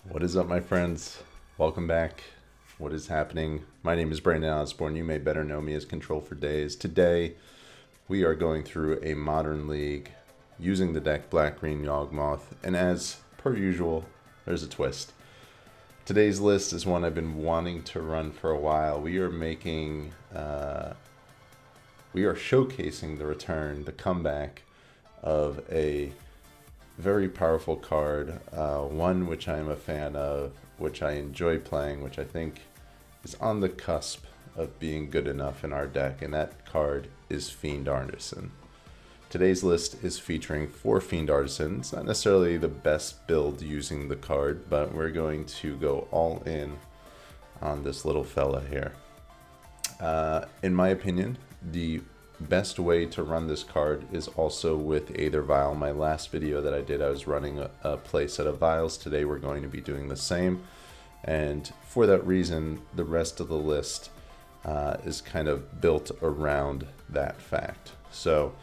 What is up, my friends? Welcome back. What is happening? My name is Brandon Osborne. You may better know me as Control for Days. Today, we are going through a modern league using the deck Black-Green Yawgmoth, and as per usual, there's a twist. Today's list is one I've been wanting to run for a while. We are showcasing the return, the comeback of a very powerful card, one which I am a fan of, which I enjoy playing, which I think is on the cusp of being good enough in our deck, and that card is Fiend Artisan. Today's list is featuring 4 Fiend Artisan. It's not necessarily the best build using the card, but we're going to go all in on this little fella here. In my opinion, the best way to run this card is also with Aether Vial. My last video that I did, I was running a play set of vials. Today we're going to be doing the same, and for that reason the rest of the list is kind of built around that fact. So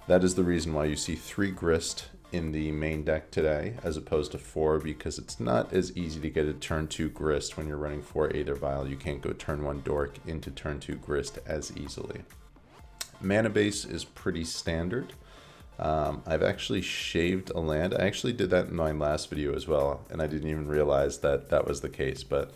that is the reason why you see 3 Grist in the main deck today as opposed to 4, because it's not as easy to get a turn 2 Grist when you're running 4 Aether Vial. You can't go turn 1 Dork into turn 2 Grist as easily. Mana base is pretty standard. I've actually shaved a land. I actually did that in my last video as well, and I didn't even realize that that was the case, but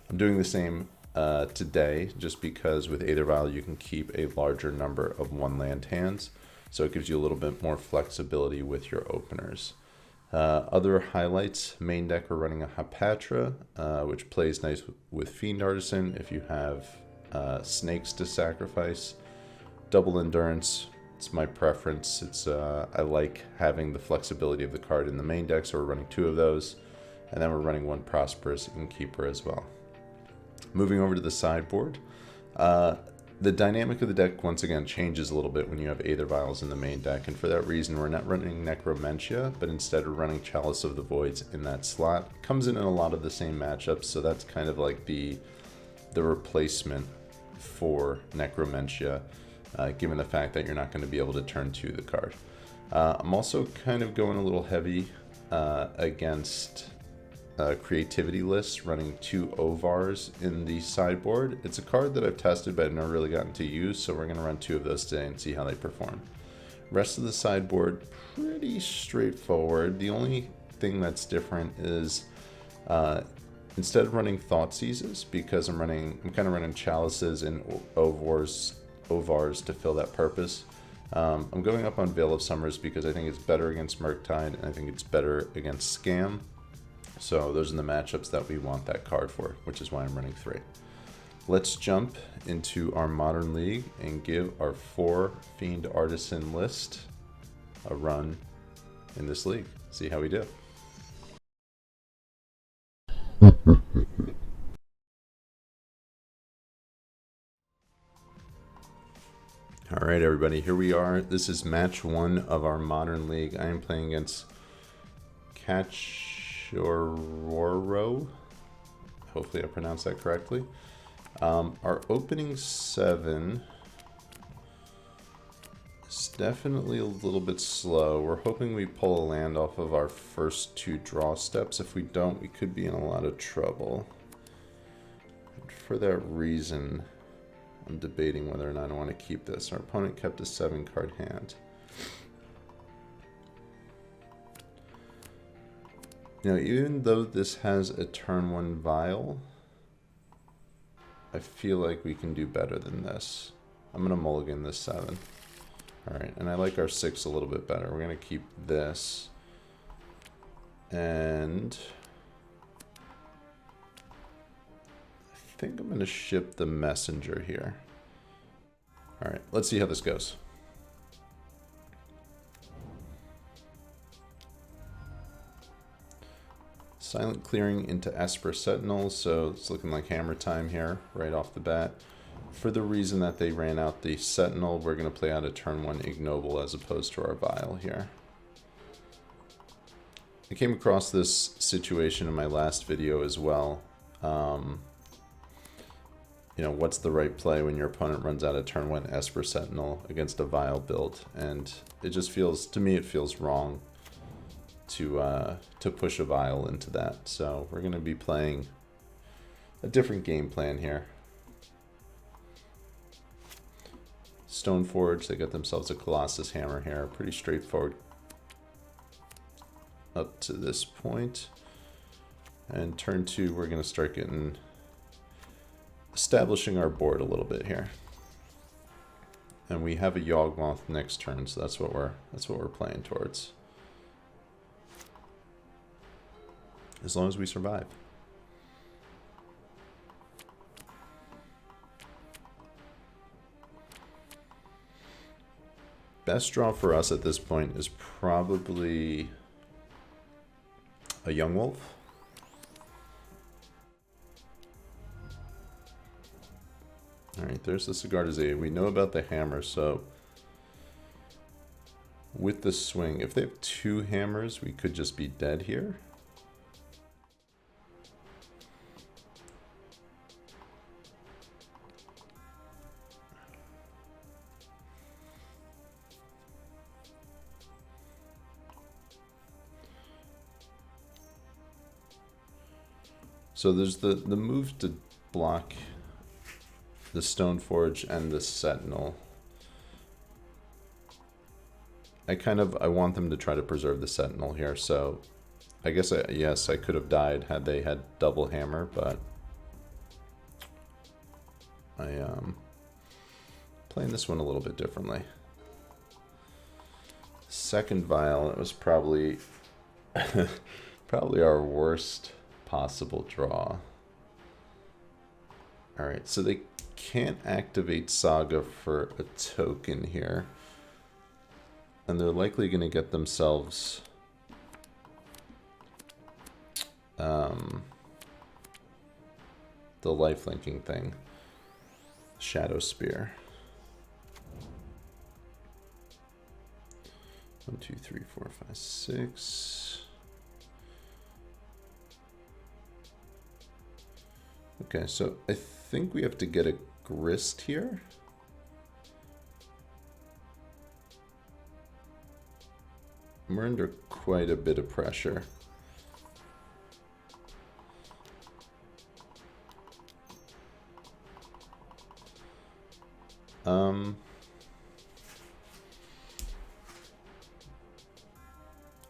I'm doing the same today just because with Aether Vial you can keep a larger number of 1 land hands, so it gives you a little bit more flexibility with your openers. Other highlights: main deck we're running a Patron, which plays nice with Fiend Artisan if you have snakes to sacrifice. Double endurance, it's my preference. It's I like having the flexibility of the card in the main deck, so we're running 2 of those, and then we're running 1 prosperous innkeeper as well. Moving over to the sideboard, the dynamic of the deck once again changes a little bit when you have Aether Vials in the main deck, and for that reason we're not running Necromentia, but instead we're running Chalice of the Voids in that slot. Comes in a lot of the same matchups, so that's kind of like the replacement for Necromentia. Given the fact that you're not going to be able to turn 2 the card. I'm also kind of going a little heavy against creativity lists, running 2 Ovars in the sideboard. It's a card that I've tested but I've never really gotten to use, so we're going to run 2 of those today and see how they perform. Rest of the sideboard, pretty straightforward. The only thing that's different is instead of running Thoughtseizes, because I'm kind of running Chalices and Ovars to fill that purpose. I'm going up on Veil of Summers because I think it's better against Murktide, and I think it's better against Scam. So those are the matchups that we want that card for, which is why I'm running 3. Let's jump into our Modern League and give our 4 Fiend Artisan list a run in this league. See how we do. All right, everybody, here we are. This is match 1 of our Modern League. I am playing against Cachorro. Hopefully I pronounced that correctly. Our opening 7 is definitely a little bit slow. We're hoping we pull a land off of our first 2 draw steps. If we don't, we could be in a lot of trouble. And for that reason, I'm debating whether or not I want to keep this. Our opponent kept a 7-card hand. Now, even though this has a turn 1 vial, I feel like we can do better than this. I'm going to mulligan this 7. Alright, and I like our 6 a little bit better. We're going to keep this. And I think I'm going to ship the messenger here. Alright, let's see how this goes. Silent clearing into Esper Sentinel, so it's looking like Hammertime here right off the bat. For the reason that they ran out the Sentinel, we're going to play out a turn 1 Ignoble as opposed to our Vial here. I came across this situation in my last video as well. You know, what's the right play when your opponent runs out a turn 1 Esper Sentinel against a Vial build? And it just feels, to me, it feels wrong to push a vial into that. So we're going to be playing a different game plan here. Stoneforge, they got themselves a Colossus Hammer here. Pretty straightforward up to this point. And turn 2, we're going to start establishing our board a little bit here. And we have a Yawgmoth next turn, so that's what we're playing towards. As long as we survive. Best draw for us at this point is probably a Yawgmoth. Alright, there's the Sigarda's. We know about the hammer, so with the swing, if they have 2 hammers, we could just be dead here. So there's the move to block the Stoneforge and the Sentinel. I want them to try to preserve the Sentinel here, so I guess yes, I could have died had they had double hammer, but I playing this one a little bit differently. Second vial, it was probably probably our worst possible draw. Alright, so they can't activate Saga for a token here. And they're likely going to get themselves the lifelinking thing. Shadow Spear. 1, 2, 3, 4, 5, 6. Okay, so I think we have to get a grist here. We're under quite a bit of pressure.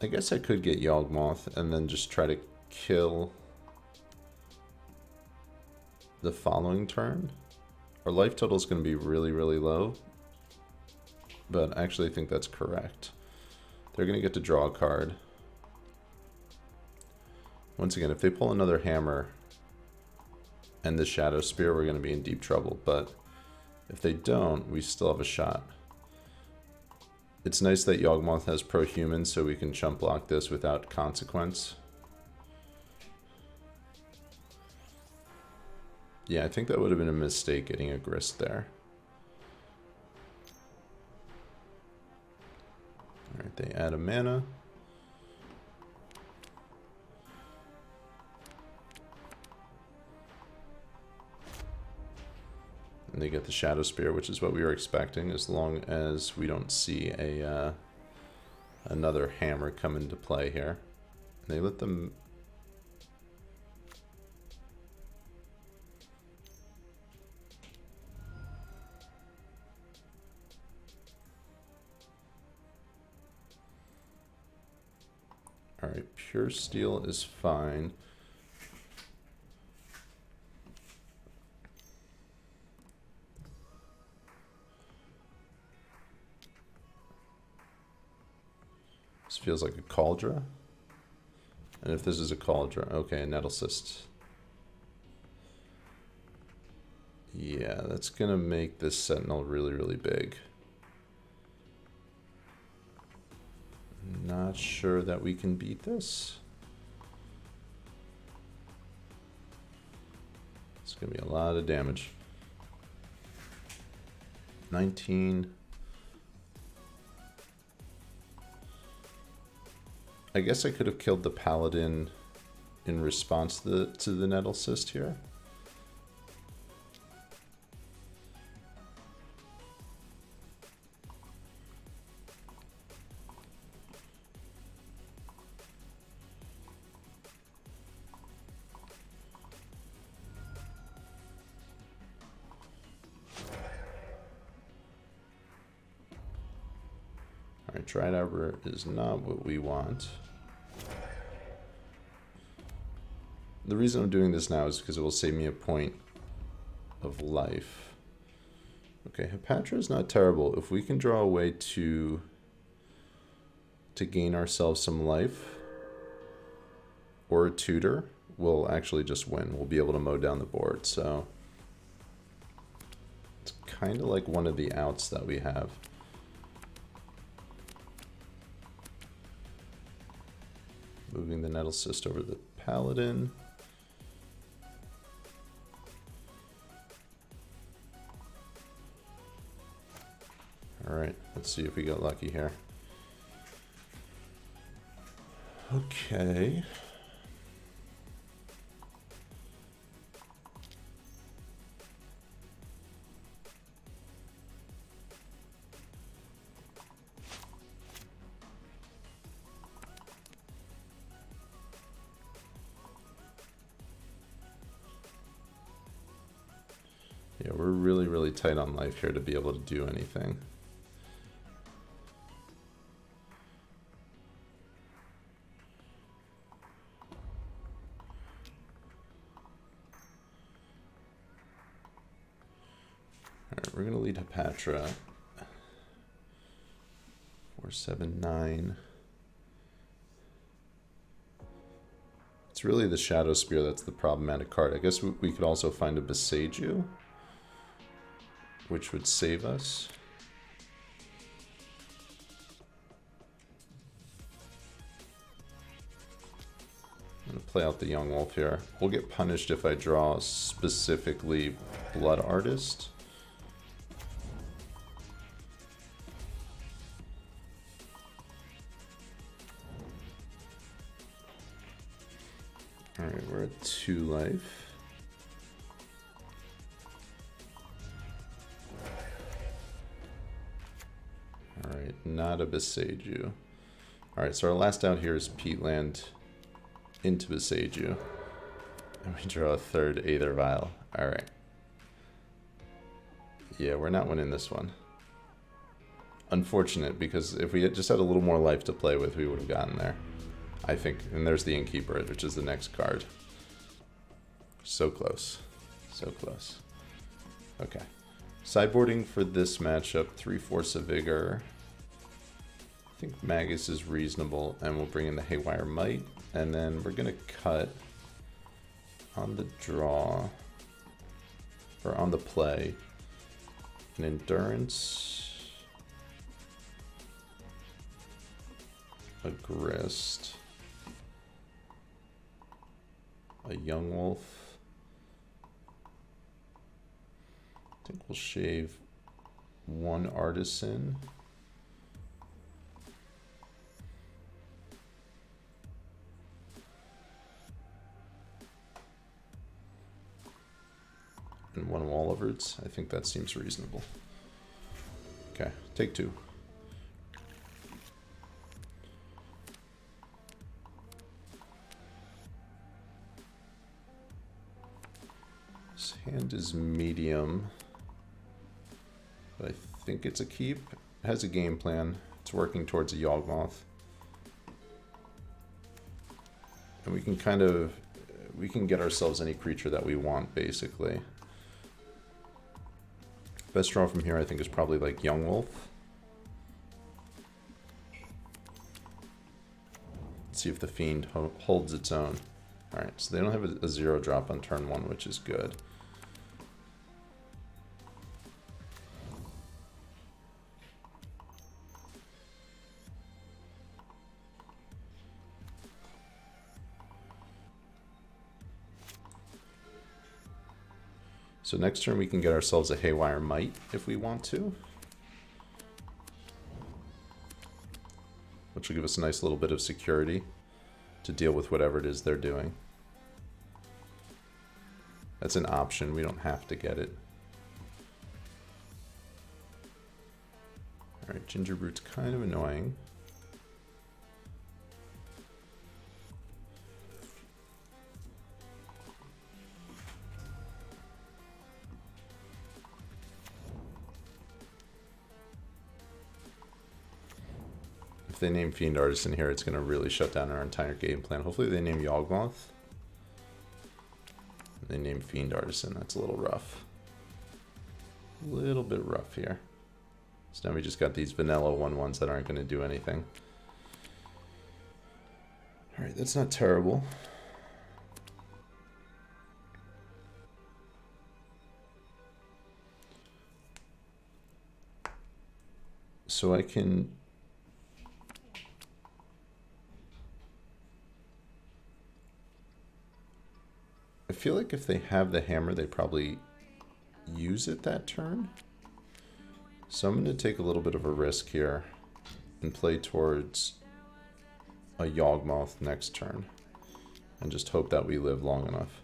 I guess I could get Yawgmoth and then just try to kill the following turn. Our life total is going to be really, really low, but I actually think that's correct. They're going to get to draw a card. Once again, if they pull another hammer and the Shadow Spear, we're going to be in deep trouble, but if they don't, we still have a shot. It's nice that Yawgmoth has pro-human, so we can chump block this without consequence. Yeah, I think that would have been a mistake getting a grist there. Alright, they add a mana. And they get the Shadow Spear, which is what we were expecting, as long as we don't see a another hammer come into play here. And they let them... Alright, pure steel is fine. This feels like a Cauldron. And if this is a Cauldron, okay, a Nettle Cyst. Yeah, that's gonna make this Sentinel really, really big. Not sure that we can beat this. It's gonna be a lot of damage. 19. I guess I could have killed the Paladin in response to the Nettle Cyst here. Alright, Dried Arbor is not what we want. The reason I'm doing this now is because it will save me a point of life. Okay, Hapatra is not terrible. If we can draw a way to gain ourselves some life or a tutor, we'll actually just win. We'll be able to mow down the board. So it's kind of like one of the outs that we have. Moving the Nettle Cyst over the Paladin. Alright, let's see if we got lucky here. Okay. Yeah, we're really, really tight on life here to be able to do anything. Alright, we're going to lead Hapatra. 4, 7, 9. It's really the Shadow Spear that's the problematic card. I guess we could also find a Boseiju, which would save us. I'm going to play out the Yawgmoth here. We'll get punished if I draw specifically Blood Artist. Alright, we're at 2 life. Alright, not a Boseiju. Alright, so our last out here is Peatland into Boseiju. And we draw a 3rd Aether Vial. Alright. Yeah, we're not winning this one. Unfortunate, because if we had just had a little more life to play with, we would have gotten there. I think. And there's the Innkeeper, which is the next card. So close. So close. Okay. Sideboarding for this matchup, 3 Force of Vigor. I think Magus is reasonable, and we'll bring in the Haywire Might. And then we're going to cut on the draw, or on the play, an Endurance, a Grist, a Yawgmoth. I think we'll shave 1 Artisan. And 1 Walliverts. I think that seems reasonable. Okay, take 2. This hand is medium, but I think it's a keep. It has a game plan. It's working towards a Yawgmoth. And we can get ourselves any creature that we want, basically. Best draw from here, I think, is probably like Yawgmoth. Let's see if the Fiend holds its own. Alright, so they don't have a 0 drop on turn 1, which is good. So next turn we can get ourselves a Haywire Might if we want to. Which will give us a nice little bit of security to deal with whatever it is they're doing. That's an option, we don't have to get it. Alright, Gingerbread's kind of annoying. If they name Fiend Artisan here, it's going to really shut down our entire game plan. Hopefully they name Yawgmoth. They name Fiend Artisan. That's a little rough. A little bit rough here. So now we just got these vanilla 1/1s that aren't going to do anything. Alright, that's not terrible. So I can... I feel like if they have the hammer, they probably use it that turn. So I'm going to take a little bit of a risk here and play towards a Yawgmoth next turn. And just hope that we live long enough.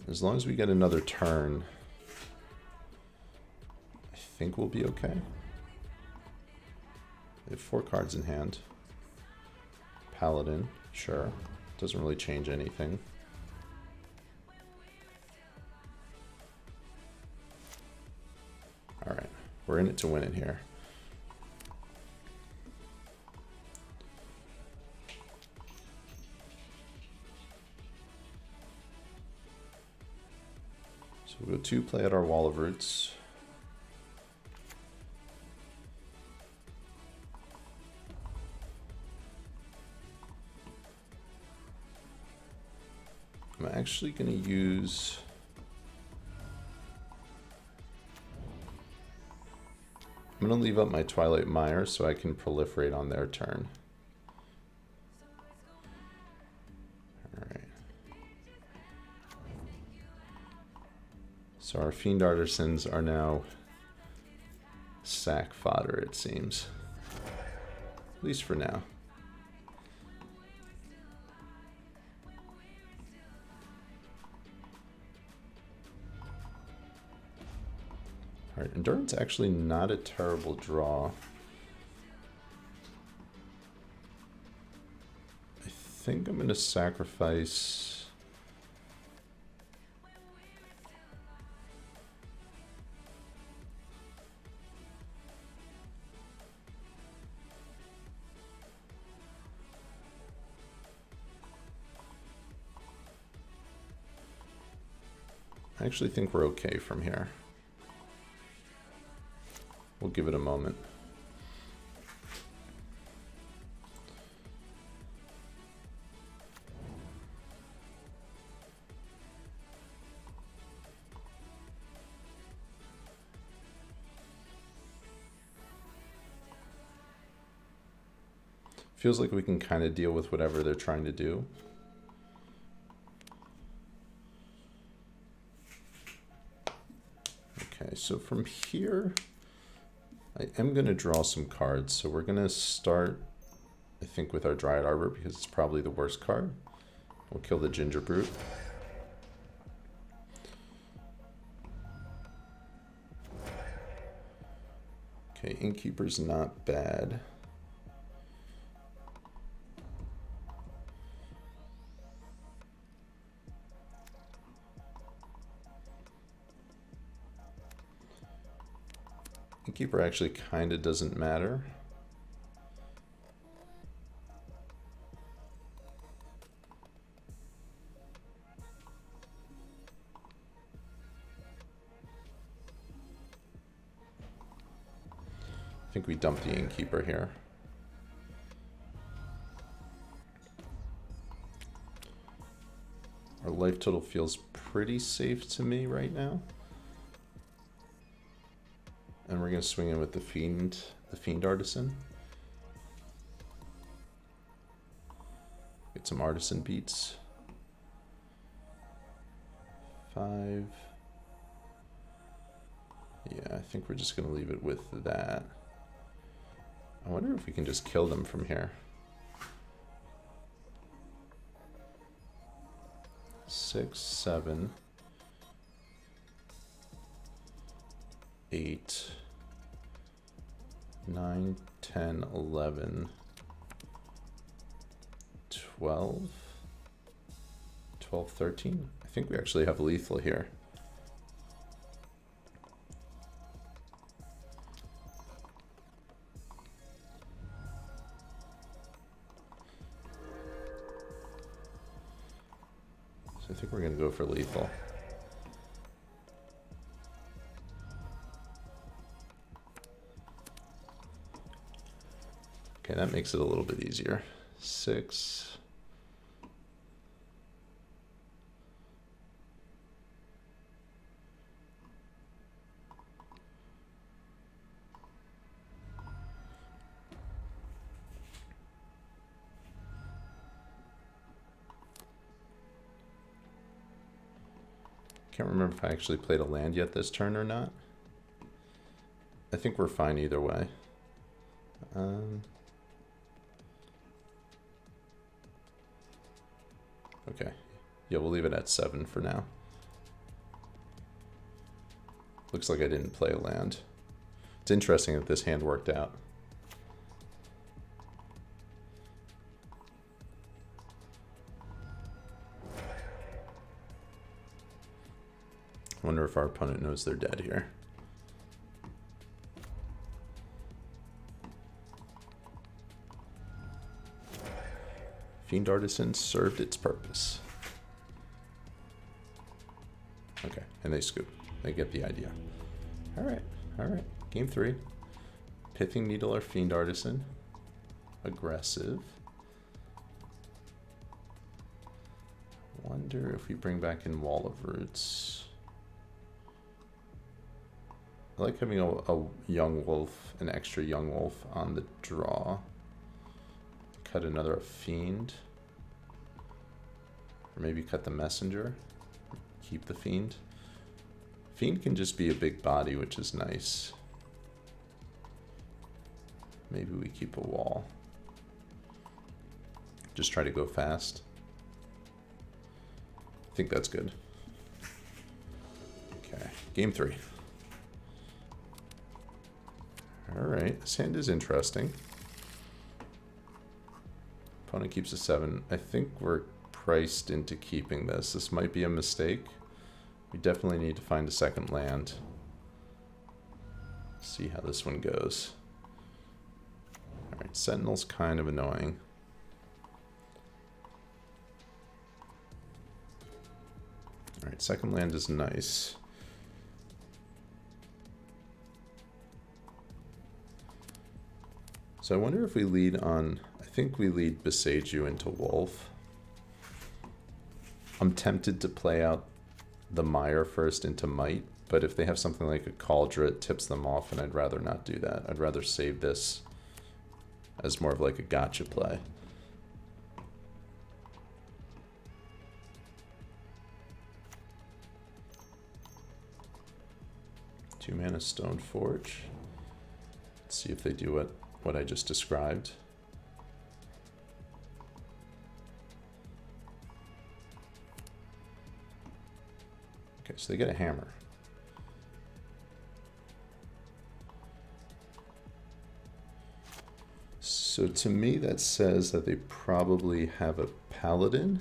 As long as we get another turn, I think we'll be okay. They have 4 cards in hand. Paladin, sure. Doesn't really change anything. Alright, we're in it to win it here. So we'll go 2, play at our Wall of Roots. I'm actually going to use... I'm going to leave up my Twilight Mire so I can proliferate on their turn. Alright. So our Fiend Artisans are now sack fodder, it seems. At least for now. Alright, Endurance actually not a terrible draw. I think I'm going to sacrifice... I actually think we're okay from here. We'll give it a moment. Feels like we can kind of deal with whatever they're trying to do. Okay, so from here, I am going to draw some cards. So we're going to start, I think, with our Dryad Arbor because it's probably the worst card. We'll kill the Ginger Brute. Okay, Innkeeper's not bad. Innkeeper actually kind of doesn't matter. I think we dump the Innkeeper here. Our life total feels pretty safe to me right now. And we're going to swing in with the Fiend Artisan. Get some Artisan beats. 5. Yeah, I think we're just going to leave it with that. I wonder if we can just kill them from here. 6, 7, 8, 9, 10, 11, 12, 12, 13. I think we actually have lethal here. think we're going to go for lethal. Okay, that makes it a little bit easier. 6. Can't remember if I actually played a land yet this turn or not. I think we're fine either way. Okay. Yeah, we'll leave it at 7 for now. Looks like I didn't play a land. It's interesting that this hand worked out. Wonder if our opponent knows they're dead here. Fiend Artisan served its purpose. Okay, and they scoop. They get the idea. Alright, alright. Game 3. Pithing Needle or Fiend Artisan. Aggressive. Wonder if we bring back in Wall of Roots. I like having a young wolf, an extra young wolf on the draw. Cut another Fiend. Or maybe cut the Messenger. Keep the Fiend. Fiend can just be a big body, which is nice. Maybe we keep a wall. Just try to go fast. I think that's good. Okay, game 3. Alright, this hand is interesting. Opponent keeps a 7. I think we're priced into keeping this. This might be a mistake. We definitely need to find a second land. See how this one goes. Alright, Sentinel's kind of annoying. Alright, second land is nice. So I wonder if we lead on, I think we lead Beseiju into Wolf. I'm tempted to play out the Mire first into Might, but if they have something like a Cauldron, it tips them off, and I'd rather not do that. I'd rather save this as more of like a gotcha play. Two mana Stone Forge. Let's see if they do what I just described. Okay, so they get a hammer. So to me that says that they probably have a paladin.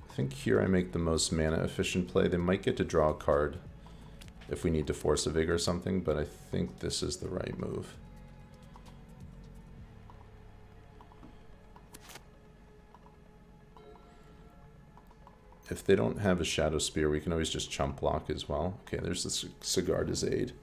I think here I make the most mana efficient play. They might get to draw a card if we need to force a Vigor or something, but I think this is the right move. If they don't have a Shadow Spear, we can always just chump block as well. Okay, there's the Cigar Aid.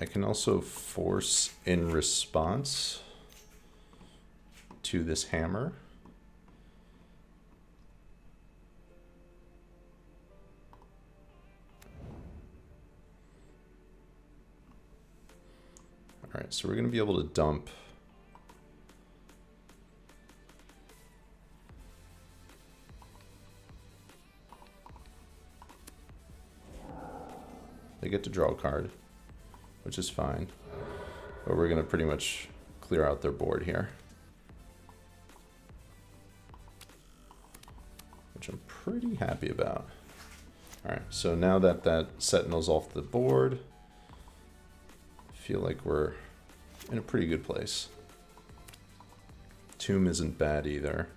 I can also force in response to this hammer. All right, so we're going to be able to dump they get to draw a card, which is fine, but we're going to pretty much clear out their board here, which I'm pretty happy about. Alright, so now that that Sentinel's off the board, I feel like we're in a pretty good place. Tomb isn't bad either.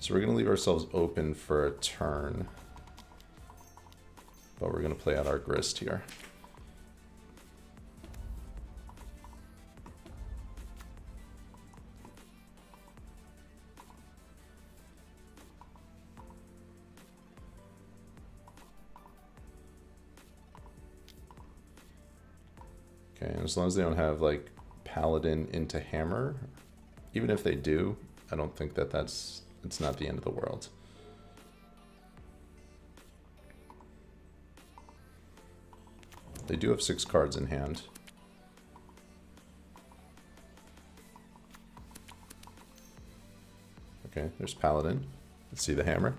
So we're going to leave ourselves open for a turn. But we're going to play out our Grist here. Okay, and as long as they don't have like Paladin into Hammer, even if they do, I don't think that it's not the end of the world. They do have 6 cards in hand. Okay, there's Paladin. Let's see the Hammer.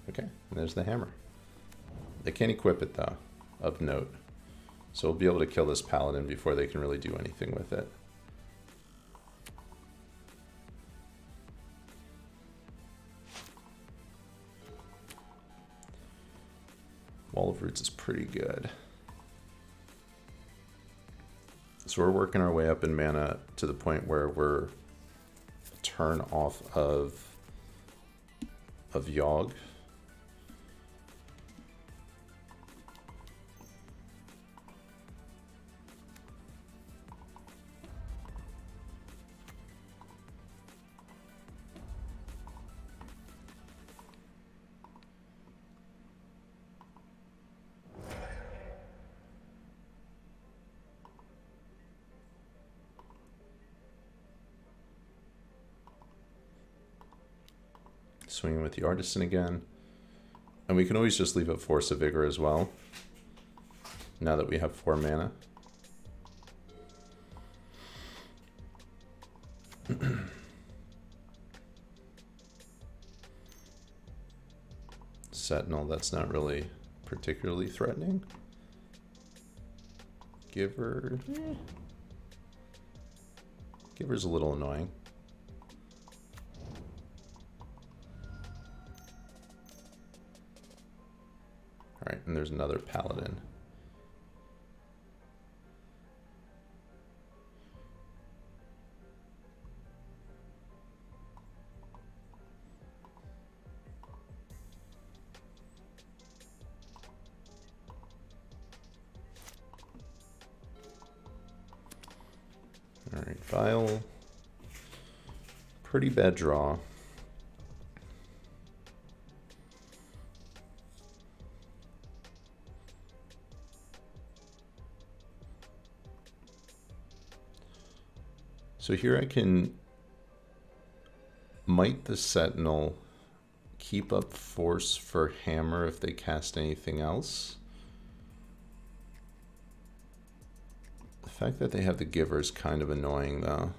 Okay, and there's the Hammer. They can't equip it though, of note. So we'll be able to kill this Paladin before they can really do anything with it. Wall of Roots is pretty good. So we're working our way up in mana to the point where we're turn off of Yawg. Swinging with the Artisan again. And we can always just leave up Force of Vigor as well, now that we have 4 mana. Sentinel, that's not really particularly threatening. Giver... Giver's a little annoying. Alright, and there's another Paladin. Alright, Vial. Pretty bad draw. So here I can might the Sentinel, keep up Force for Hammer if they cast anything else. The fact that they have the Giver is kind of annoying though.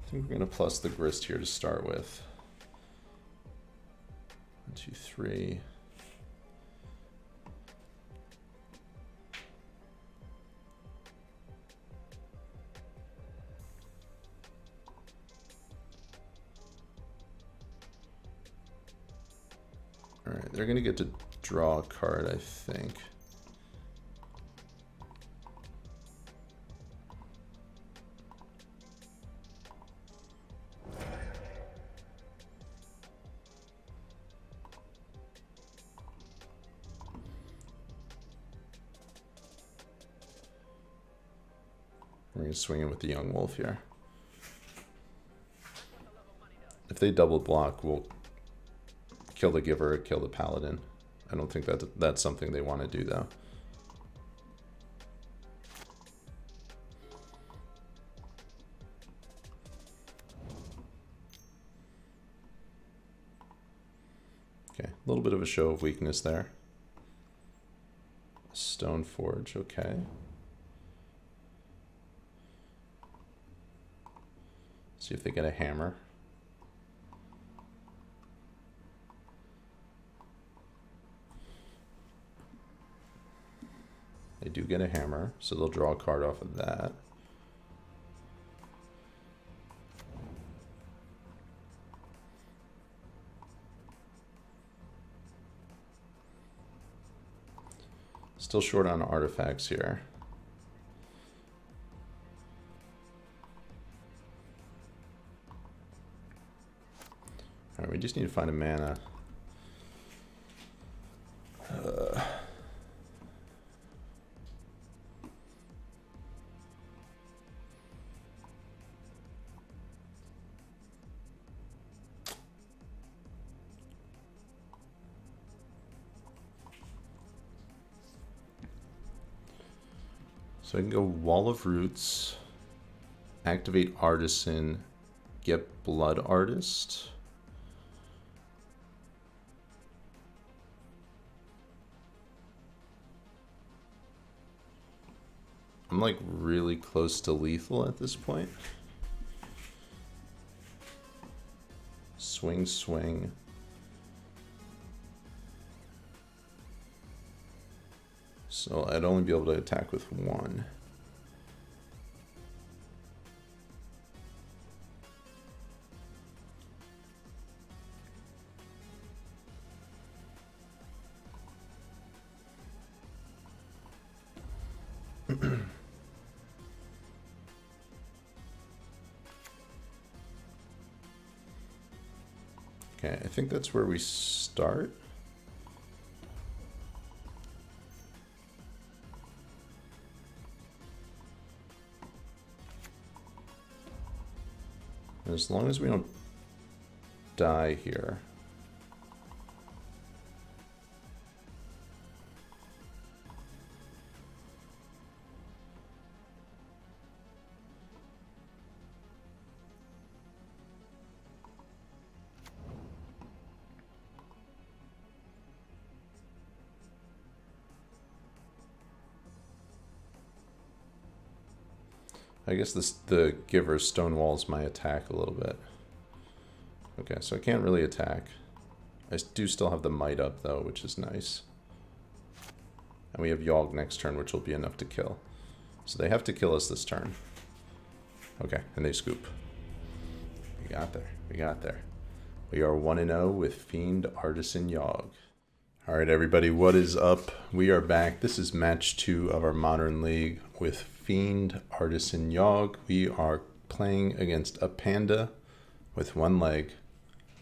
I think we're going to plus the Grist here to start with. 1, 2, 3. Alright, they're going to get to draw a card, I think. We're going to swing in with the Yawgmoth here. If they double block, we'll kill the Giver, kill the Paladin. I don't think that's something they want to do though. Okay, a little bit of a show of weakness there. Stone Forge, okay. See if they get a Hammer. They do get a hammer, so they'll draw a card off of that. Still short on artifacts here. All right, we just need to find a mana. So I can go Wall of Roots, activate Artisan, get Blood Artist. I'm like really close to lethal at this point. Swing, swing. So I'd only be able to attack with one. Okay, I think that's where we start. As long as we don't die here. I guess the Giver stonewalls my attack a little bit. Okay, so I can't really attack. I do still have the Might up though, which is nice. And we have Yawg next turn, which will be enough to kill. So they have to kill us this turn. Okay, and they scoop. We got there. We got there. We are 1-0 with Fiend Artisan Yawg. Alright everybody, what is up? We are back. This is match 2 of our Modern League with Fiend Artisan Yawg. We are playing against a panda with one leg.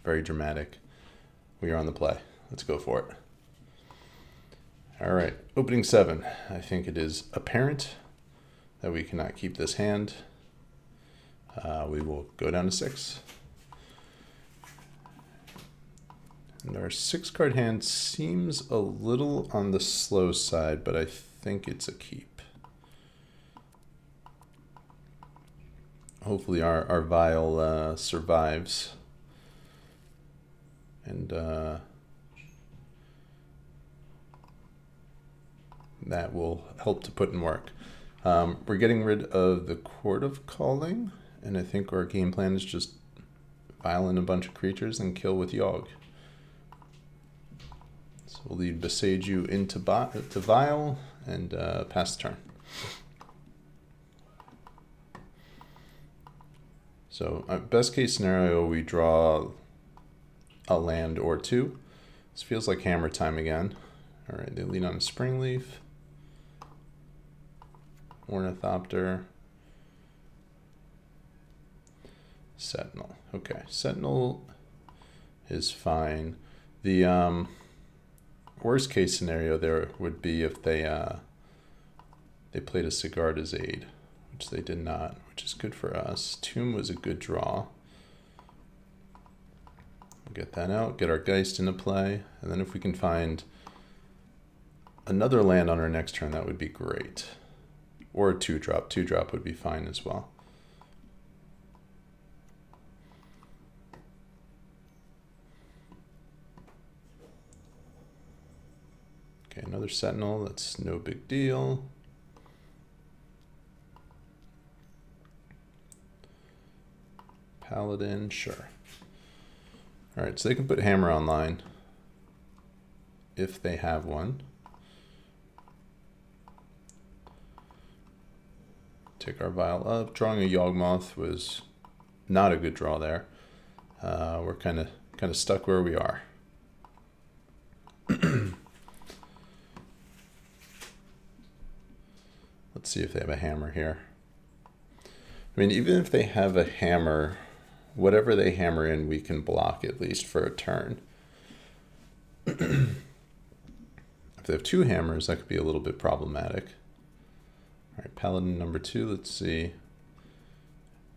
Very dramatic. We are on the play. Let's go for it. Alright, opening 7. I think it is apparent that we cannot keep this hand. We will go down to 6. And our 6-card hand seems a little on the slow side, but I think it's a keep. Hopefully our Vial survives. And that will help to put in work. We're getting rid of the Court of Calling, and I think our game plan is just vial in a bunch of creatures and kill with Yawg. So we'll lead Boseiju into Vial and pass the turn. So best case scenario, we draw a land or two. This feels like Hammertime again. All right, they lead on a Springleaf, Ornithopter, Sentinel. Okay, Sentinel is fine. The worst case scenario there would be if they played a Sigarda's Aid, which they did not, which is good for us. Tomb was a good draw. We'll get that out, get our Geist into play, and then if we can find another land on our next turn, that would be great. Or a 2-drop. 2-drop would be fine as well. Okay, another Sentinel, that's no big deal. Paladin, sure. Alright, so they can put Hammer online if they have one. Take our vial up. Drawing a Yawgmoth was not a good draw there. We're kind of stuck where we are. Let's see if they have a hammer here. I mean, even if they have a hammer, whatever they hammer in, we can block at least for a turn. If they have two hammers, that could be a little bit problematic. All right, Paladin number 2, let's see.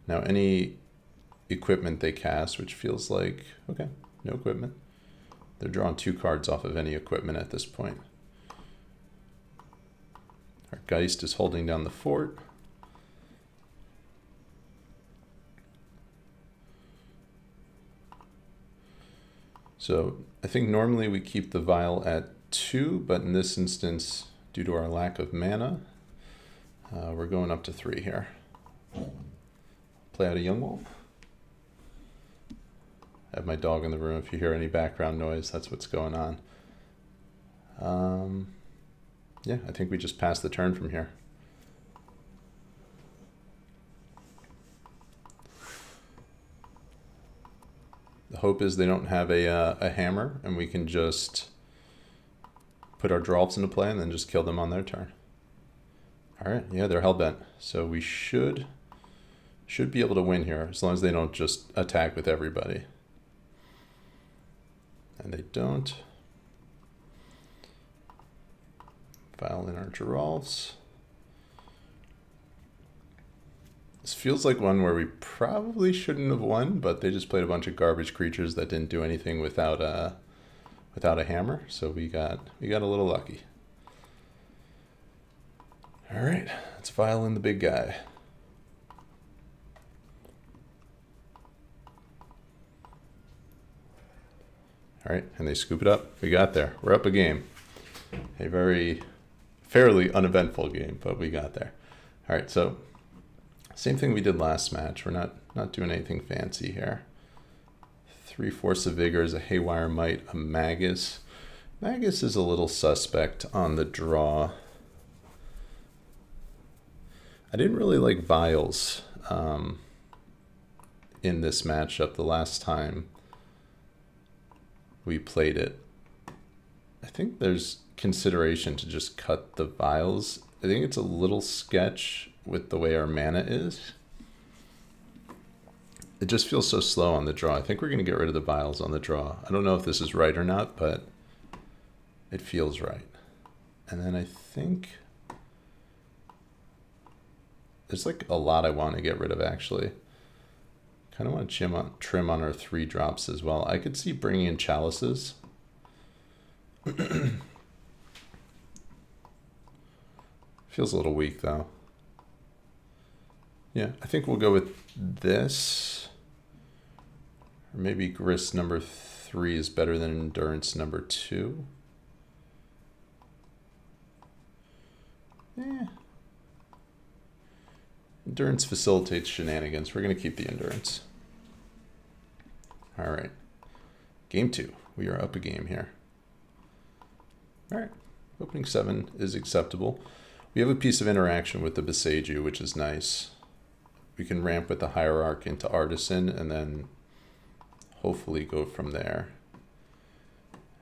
Now any equipment they cast, which feels like, okay, no equipment. They're drawing 2 cards off of any equipment at this point. Our Geist is holding down the fort. So I think normally we keep the vial at 2, but in this instance, due to our lack of mana, we're going up to 3 here. Play out a Yawgmoth. I have my dog in the room. If you hear any background noise, that's what's going on. Yeah, I think we just pass the turn from here. The hope is they don't have a hammer and we can just put our drops into play and then just kill them on their turn. All right, yeah, they're hellbent. So we should be able to win here as long as they don't just attack with everybody. And they don't. File in our Giralfs. This feels like one where we probably shouldn't have won, but they just played a bunch of garbage creatures that didn't do anything without a hammer. So we got a little lucky. All right, let's file in the big guy. All right, and they scoop it up. We got there. We're up a game. A fairly uneventful game, but we got there. All right, so same thing we did last match. We're not doing anything fancy here. 3 Force of Vigor is a Haywire Might, a Magus. Magus is a little suspect on the draw. I didn't really like Vials in this matchup the last time we played it. I think there's consideration to just cut the Vials. I think it's a little sketch with the way our mana is. It just feels so slow on the draw. I think we're going to get rid of the Vials on the draw. I don't know if this is right or not, but it feels right. And then I think there's like a lot I want to get rid of actually. Kind of want to trim on our 3 drops as well. I could see bringing in Chalices. Feels a little weak though. Yeah, I think we'll go with this. Or maybe Grist number 3 is better than Endurance number 2. Yeah. Endurance facilitates shenanigans. We're going to keep the Endurance. All right. Game 2. We are up a game here. All right. Opening 7 is acceptable. We have a piece of interaction with the Boseiju, which is nice. We can ramp with the Hierarch into Artisan and then hopefully go from there.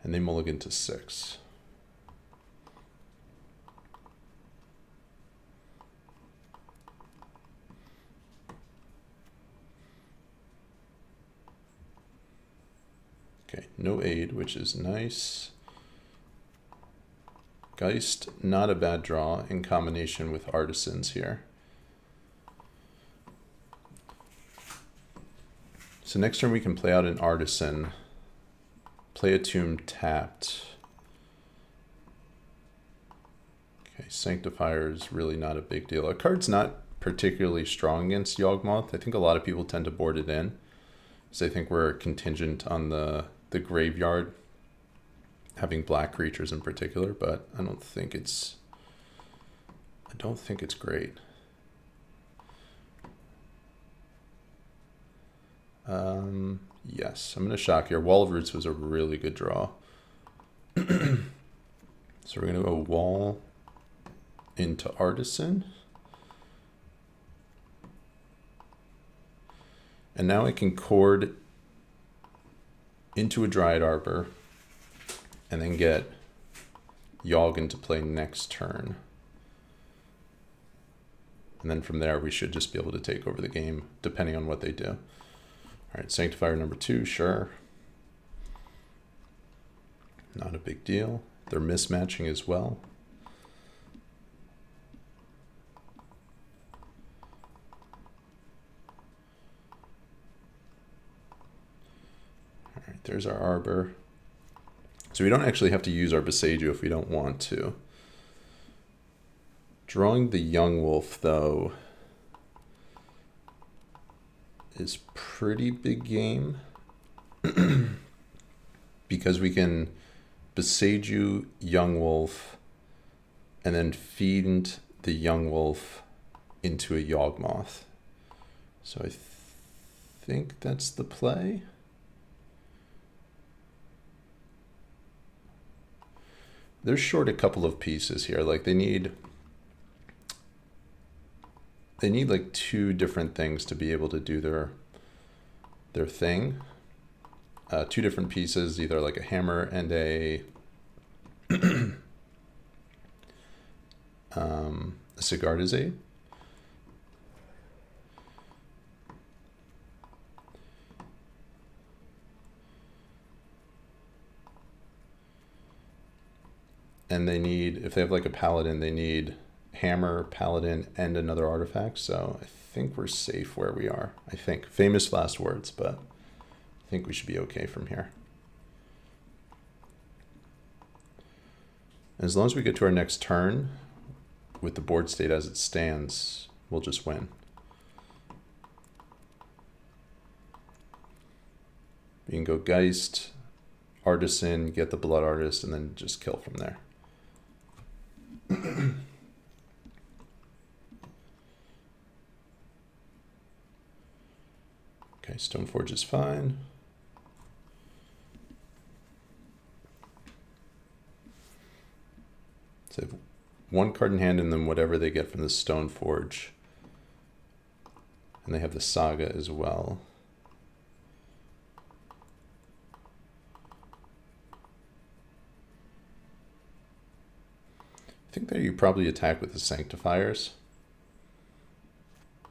And they mulligan to 6. Okay, no aid, which is nice. Geist, not a bad draw in combination with Artisans here. So next turn we can play out an Artisan, play a Tomb tapped. Okay, Sanctifier is really not a big deal. A card's not particularly strong against Yawgmoth. I think a lot of people tend to board it in, because they think we're contingent on the graveyard having black creatures in particular, but I don't think it's great. Yes, I'm going to shock here. Wall of Roots was a really good draw. So we're going to go Wall into Artisan. And now I can chord into a Dryad Arbor and then get Yawg into play next turn. And then from there, we should just be able to take over the game, depending on what they do. All right, Sanctifier number 2, sure. Not a big deal. They're mismatching as well. All right, there's our Arbor. So we don't actually have to use our Boseiju if we don't want to. Drawing the Yawgmoth, though, is pretty big game. Because we can Boseiju Yawgmoth and then feed the Yawgmoth into a Yawgmoth. So I think that's the play. They're short a couple of pieces here. Like they need like 2 different things to be able to do their thing. 2 different pieces, either like a hammer and a Sigardizade. And they need, if they have like a paladin, they need hammer, paladin, and another artifact. So I think we're safe where we are. I think. Famous last words, but I think we should be okay from here. As long as we get to our next turn with the board state as it stands, we'll just win. We can go Geist, Artisan, get the Blood Artist, and then just kill from there. Okay, Stoneforge is fine. So they have 1 card in hand and then whatever they get from the Stoneforge. And they have the Saga as well. I think that you probably attack with the Sanctifiers.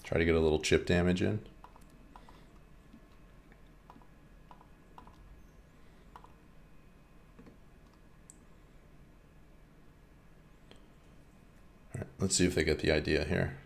Try to get a little chip damage in. All right, let's see if they get the idea here.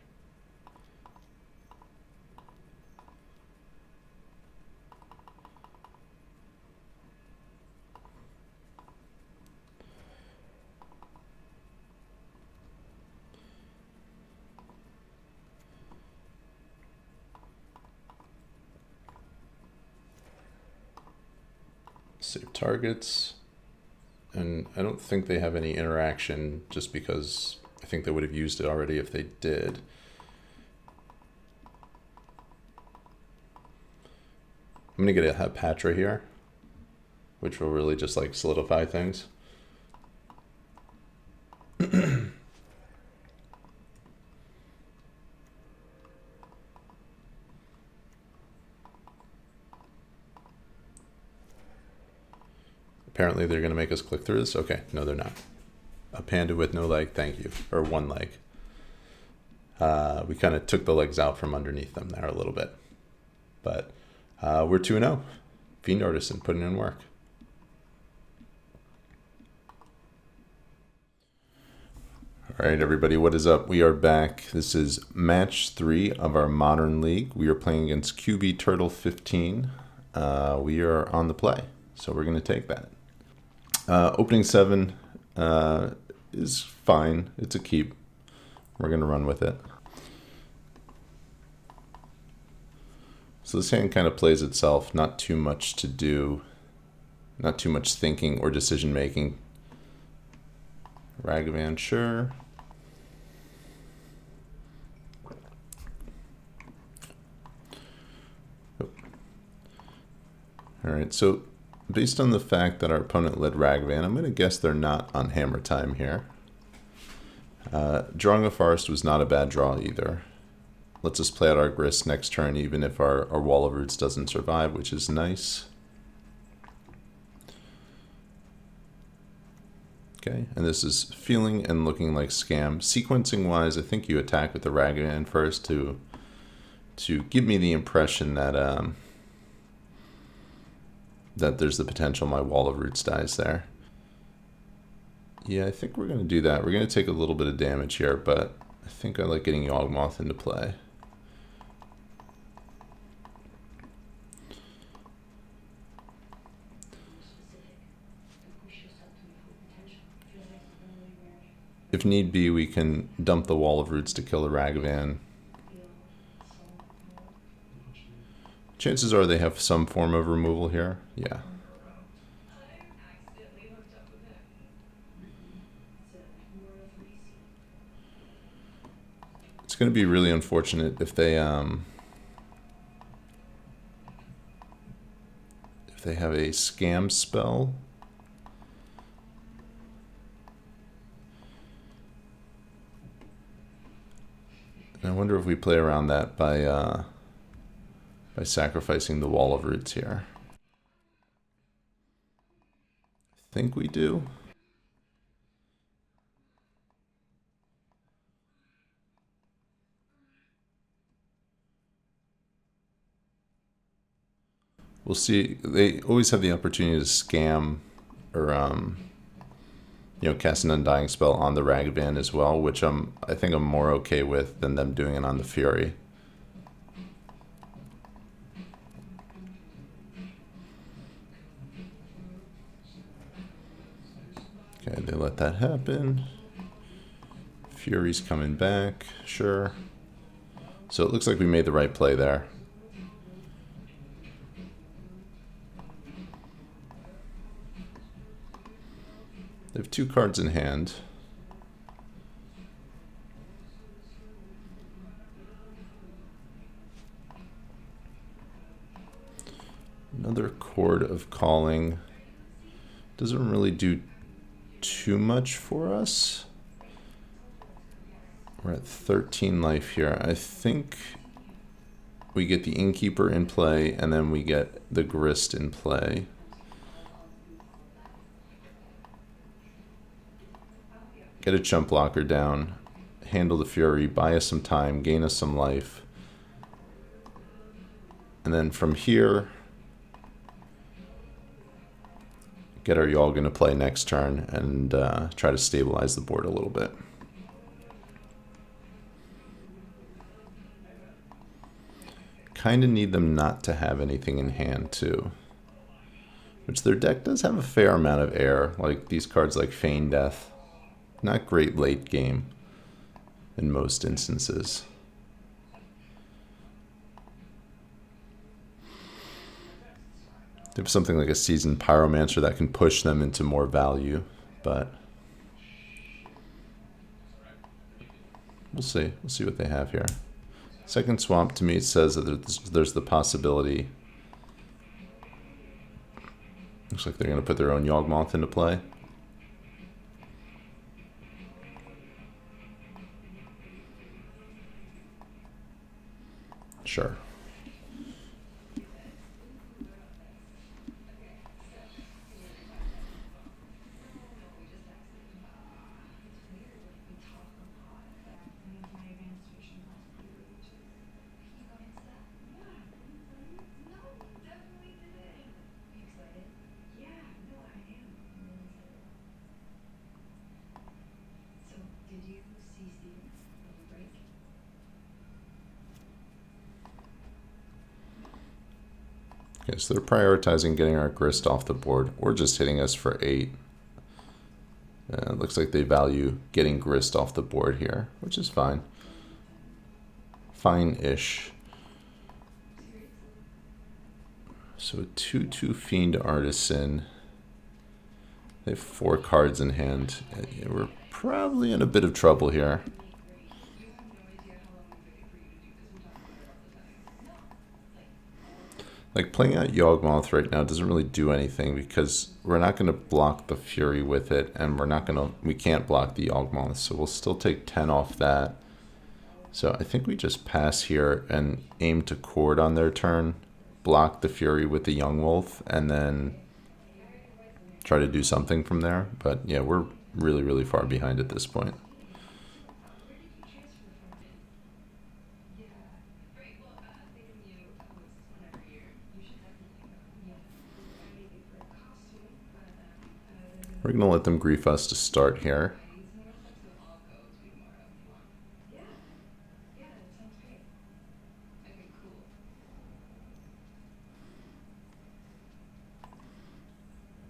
Save targets, and I don't think they have any interaction just because I think they would have used it already if they did. I'm gonna get a Patra here, which will really just like solidify things. Apparently they're going to make us click through this. Okay, no, they're not. A panda with no leg, thank you. Or 1 leg. We kind of took the legs out from underneath them there a little bit. But we're 2-0. Fiend Artisan putting in work. All right, everybody, what is up? We are back. This is match 3 of our Modern League. We are playing against QB Turtle 15. We are on the play, so we're going to take that. Opening 7 is fine. It's a keep. We're going to run with it. So this hand kind of plays itself. Not too much to do. Not too much thinking or decision making. Ragavan, sure. All right, so based on the fact that our opponent led Ragavan, I'm going to guess they're not on Hammertime here. Drawing a Forest was not a bad draw either. lets us play out our Grist next turn, even if our Wall of Roots doesn't survive, which is nice. Okay, and this is feeling and looking like scam. Sequencing wise, I think you attack with the Ragavan first to give me the impression that that there's the potential my Wall of Roots dies there. Yeah, I think we're going to do that. We're going to take a little bit of damage here, but I think I like getting Yawgmoth into play. If need be, we can dump the Wall of Roots to kill the Ragavan. Chances are they have some form of removal here. Yeah. It's going to be really unfortunate if they have a scam spell. And I wonder if we play around that by sacrificing the Wall of Roots here. I think we do. We'll see. They always have the opportunity to scam or you know, cast an Undying spell on the Ragavan as well, which I think I'm more okay with than them doing it on the Fury. Okay, they let that happen. Fury's coming back, sure. So it looks like we made the right play there. They have 2 cards in hand. Another Chord of Calling. Doesn't really do too much for us. We're at 13 life here. I think we get the Innkeeper in play, and then we get the Grist in play. Get a chump blocker down, handle the Fury, buy us some time, gain us some life. And then from here, get our Yawg into play next turn and try to stabilize the board a little bit. Kind of need them not to have anything in hand too. Which their deck does have a fair amount of air, like these cards like Feign Death. Not great late game in most instances. They have something like a Seasoned Pyromancer that can push them into more value, but we'll see. We'll see what they have here. Second Swamp, to me, it says that there's the possibility. Looks like they're going to put their own Yawgmoth into play. Sure. Okay, so they're prioritizing getting our Grist off the board, or just hitting us for 8. It looks like they value getting Grist off the board here, which is fine. Fine-ish. So a 2/2 Fiend Artisan. They have 4 cards in hand. We're probably in a bit of trouble here. Like, playing out Yawgmoth right now doesn't really do anything because we're not going to block the Fury with it, and we can't block the Yawgmoth, so we'll still take 10 off that. So I think we just pass here and aim to chord on their turn, block the Fury with the Yawgmoth, and then try to do something from there. But yeah, we're really, really far behind at this point. We're going to let them grief us to start here.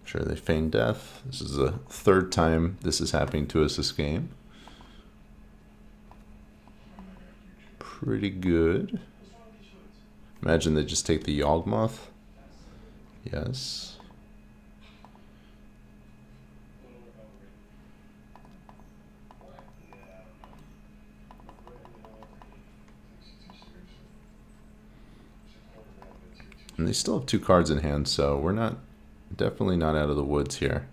Sure, they feign death. This is the third time this is happening to us this game. Pretty good. Imagine they just take the Yawgmoth. Yes. And they still have 2 cards in hand, so we're definitely not out of the woods here.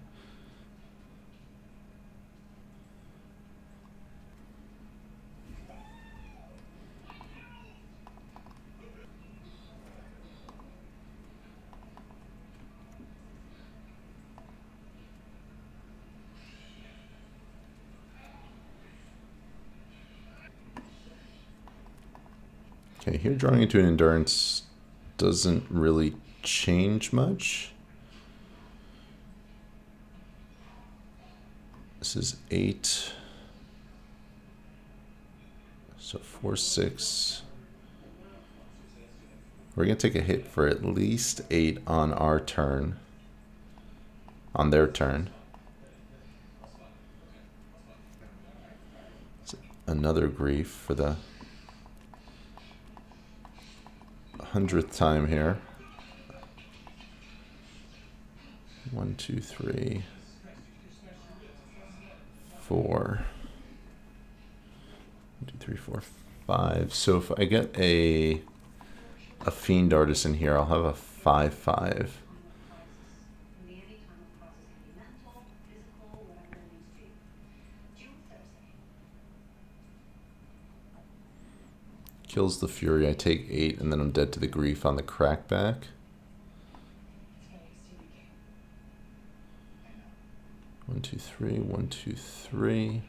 Okay, here drawing into an endurance doesn't really change much. This is 8. So 4, 6. We're going to take a hit for at least 8 on our turn. On their turn. It's another grief for the 100th time here. 1, 2, 3, 4. 1, 2, 3, 4, 5. So if I get a Fiend Artisan here, I'll have a 5/5. Kills the Fury. I take 8, and then I'm dead to the grief on the crackback. One, two, three. 1, 2, 3.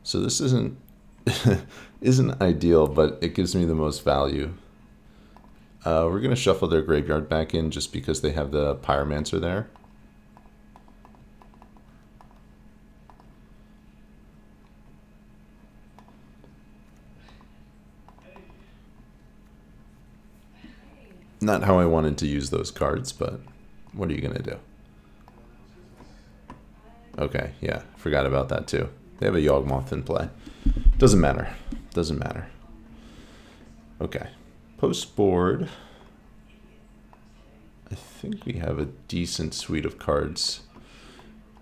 So this isn't ideal, but it gives me the most value. We're going to shuffle their graveyard back in just because they have the Pyromancer there. Not how I wanted to use those cards, but what are you going to do? Okay, yeah, forgot about that too. They have a Yawgmoth in play. Doesn't matter. Doesn't matter. Okay. Post board. I think we have a decent suite of cards.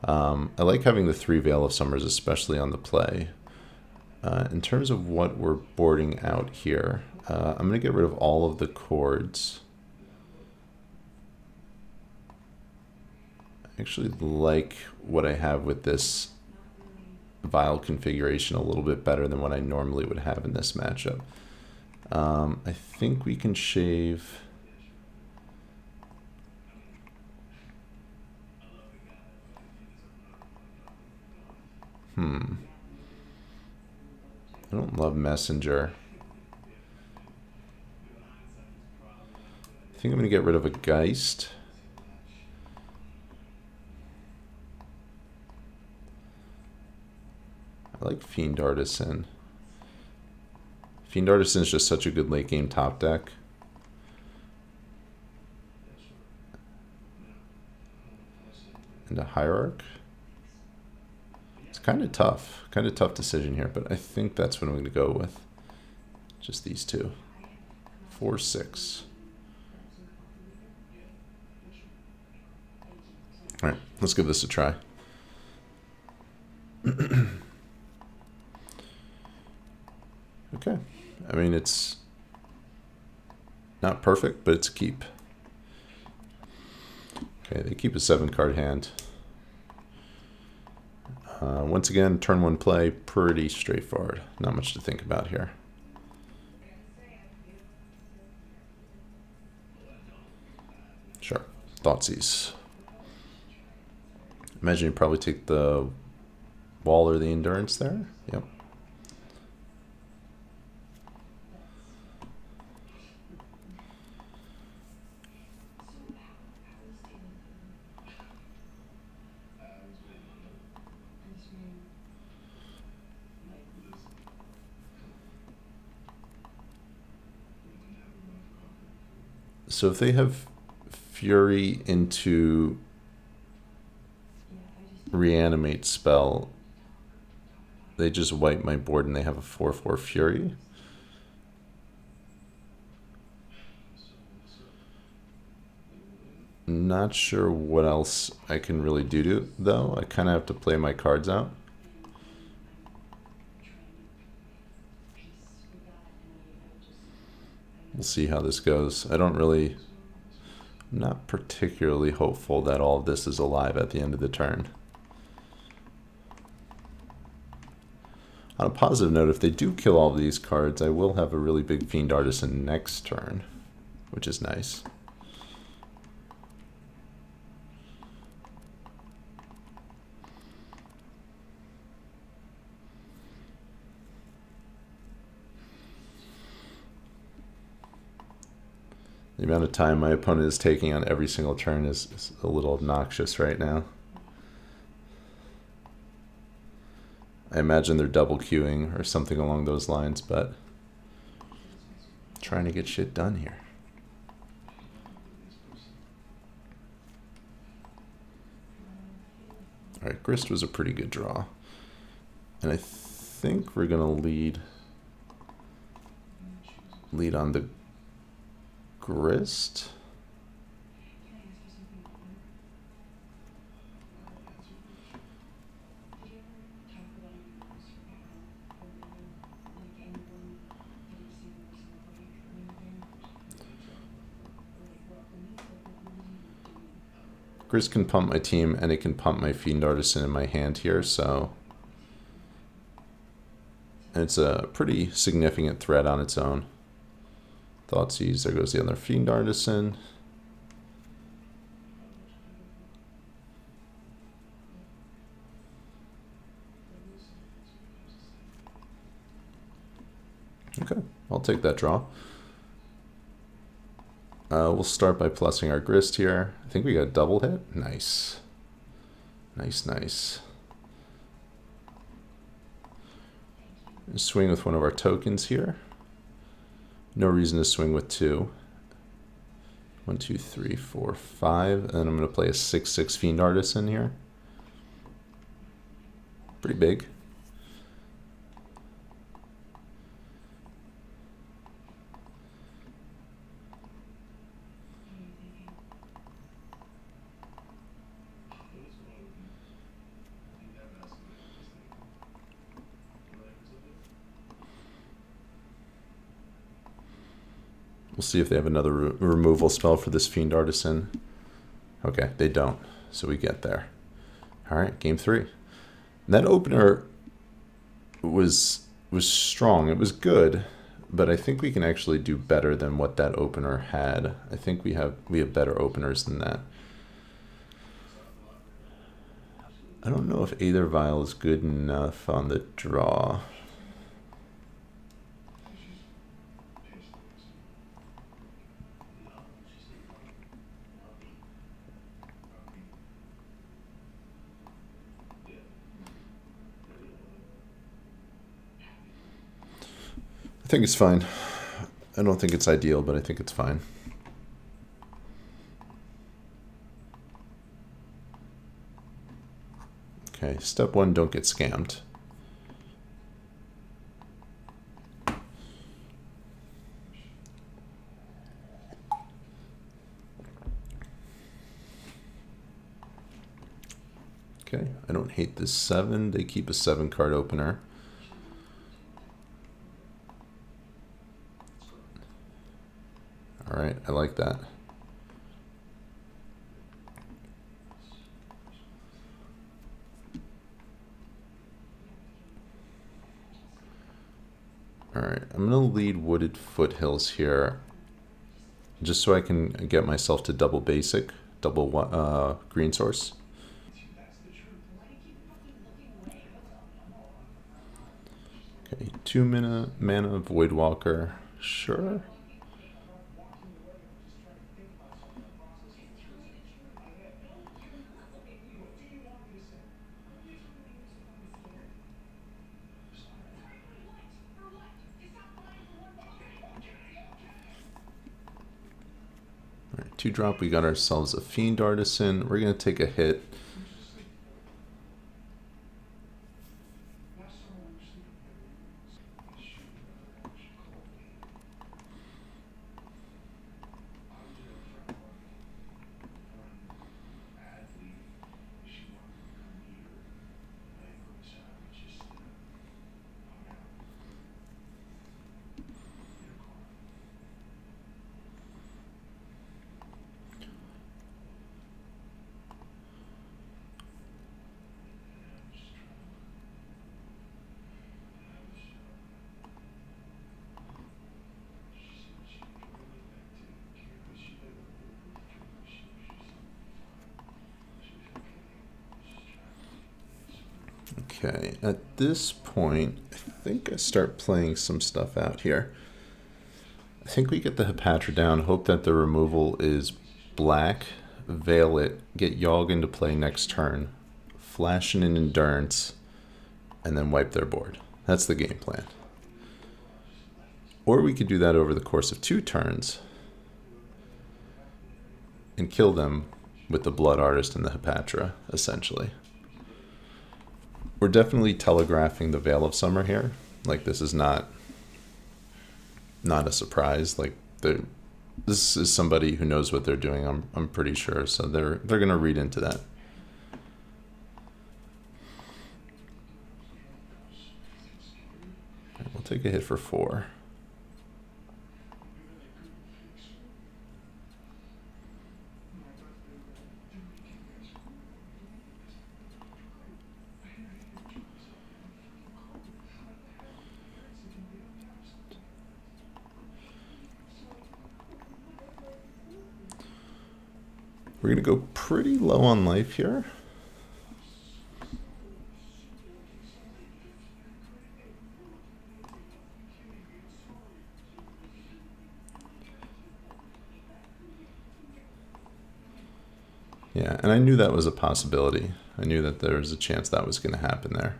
I like having the 3 Veil of Summers, especially on the play. In terms of what we're boarding out here, I'm going to get rid of all of the chords. I actually like what I have with this Vial configuration a little bit better than what I normally would have in this matchup. I think we can shave... I don't love Messenger. I think I'm going to get rid of a Geist. I like Fiend Artisan. Fiend Artisan is just such a good late game top deck. And a Hierarch. It's kind of tough decision here, but I think that's what I'm going to go with. Just these two. 4, 6. All right, let's give this a try. Okay. I mean, it's not perfect, but it's a keep. Okay, they keep a 7-card hand. Once again, turn 1 play, pretty straightforward. Not much to think about here. Sure. Thoughtseize. Imagine you probably take the wall or the endurance there. Yep. So if they have Fury into Reanimate spell, they just wipe my board and they have a 4/4 Fury. Not sure what else I can really do to it, though. I kind of have to play my cards out. We'll see how this goes. I'm not particularly hopeful that all of this is alive at the end of the turn. On a positive note, if they do kill all of these cards, I will have a really big Fiend Artisan next turn, which is nice. The amount of time my opponent is taking on every single turn is a little obnoxious right now. I imagine they're double queuing or something along those lines, but trying to get shit done here. Alright, Grist was a pretty good draw. And I think we're going to lead on the Grist. Grist can pump my team, and it can pump my Fiend Artisan in my hand here, so it's a pretty significant threat on its own. Thoughtseize, there goes the other Fiend Artisan. Okay, I'll take that draw. We'll start by plussing our Grist here. I think we got a double hit. Nice. Nice, nice. Swing with one of our tokens here. No reason to swing with 2. 1, 2, 3, 4, 5. And then I'm going to play a 6/6 Fiend Artisan here. Pretty big. We'll see if they have another removal spell for this Fiend Artisan. Okay, they don't. So we get there. All right, game 3. That opener was strong. It was good, but I think we can actually do better than what that opener had. I think we have better openers than that. I don't know if Aether Vial is good enough on the draw. I think it's fine. I don't think it's ideal, but I think it's fine. Okay, step 1, don't get scammed. Okay, I don't hate this 7. They keep a 7-card opener. All right, I like that. I'm gonna lead Wooded Foothills here, just so I can get myself to double basic, double green source. Okay, 2 mana Voidwalker, sure. Alright, 2-drop, we got ourselves a Fiend Artisan. We're gonna take a hit. Okay, at this point, I think I start playing some stuff out here. I think we get the Hepatra down, hope that the removal is black, veil it, get Yawg into play next turn, flash in an Endurance, and then wipe their board. That's the game plan. Or we could do that over the course of 2 turns and kill them with the Blood Artist and the Hepatra, essentially. We're definitely telegraphing the Veil of Summer here. Like, this is not a surprise. Like, this is somebody who knows what they're doing, I'm pretty sure. So they're gonna read into that. Right, we'll take a hit for 4. We're going to go pretty low on life here. Yeah, and I knew that was a possibility. I knew that there was a chance that was going to happen there.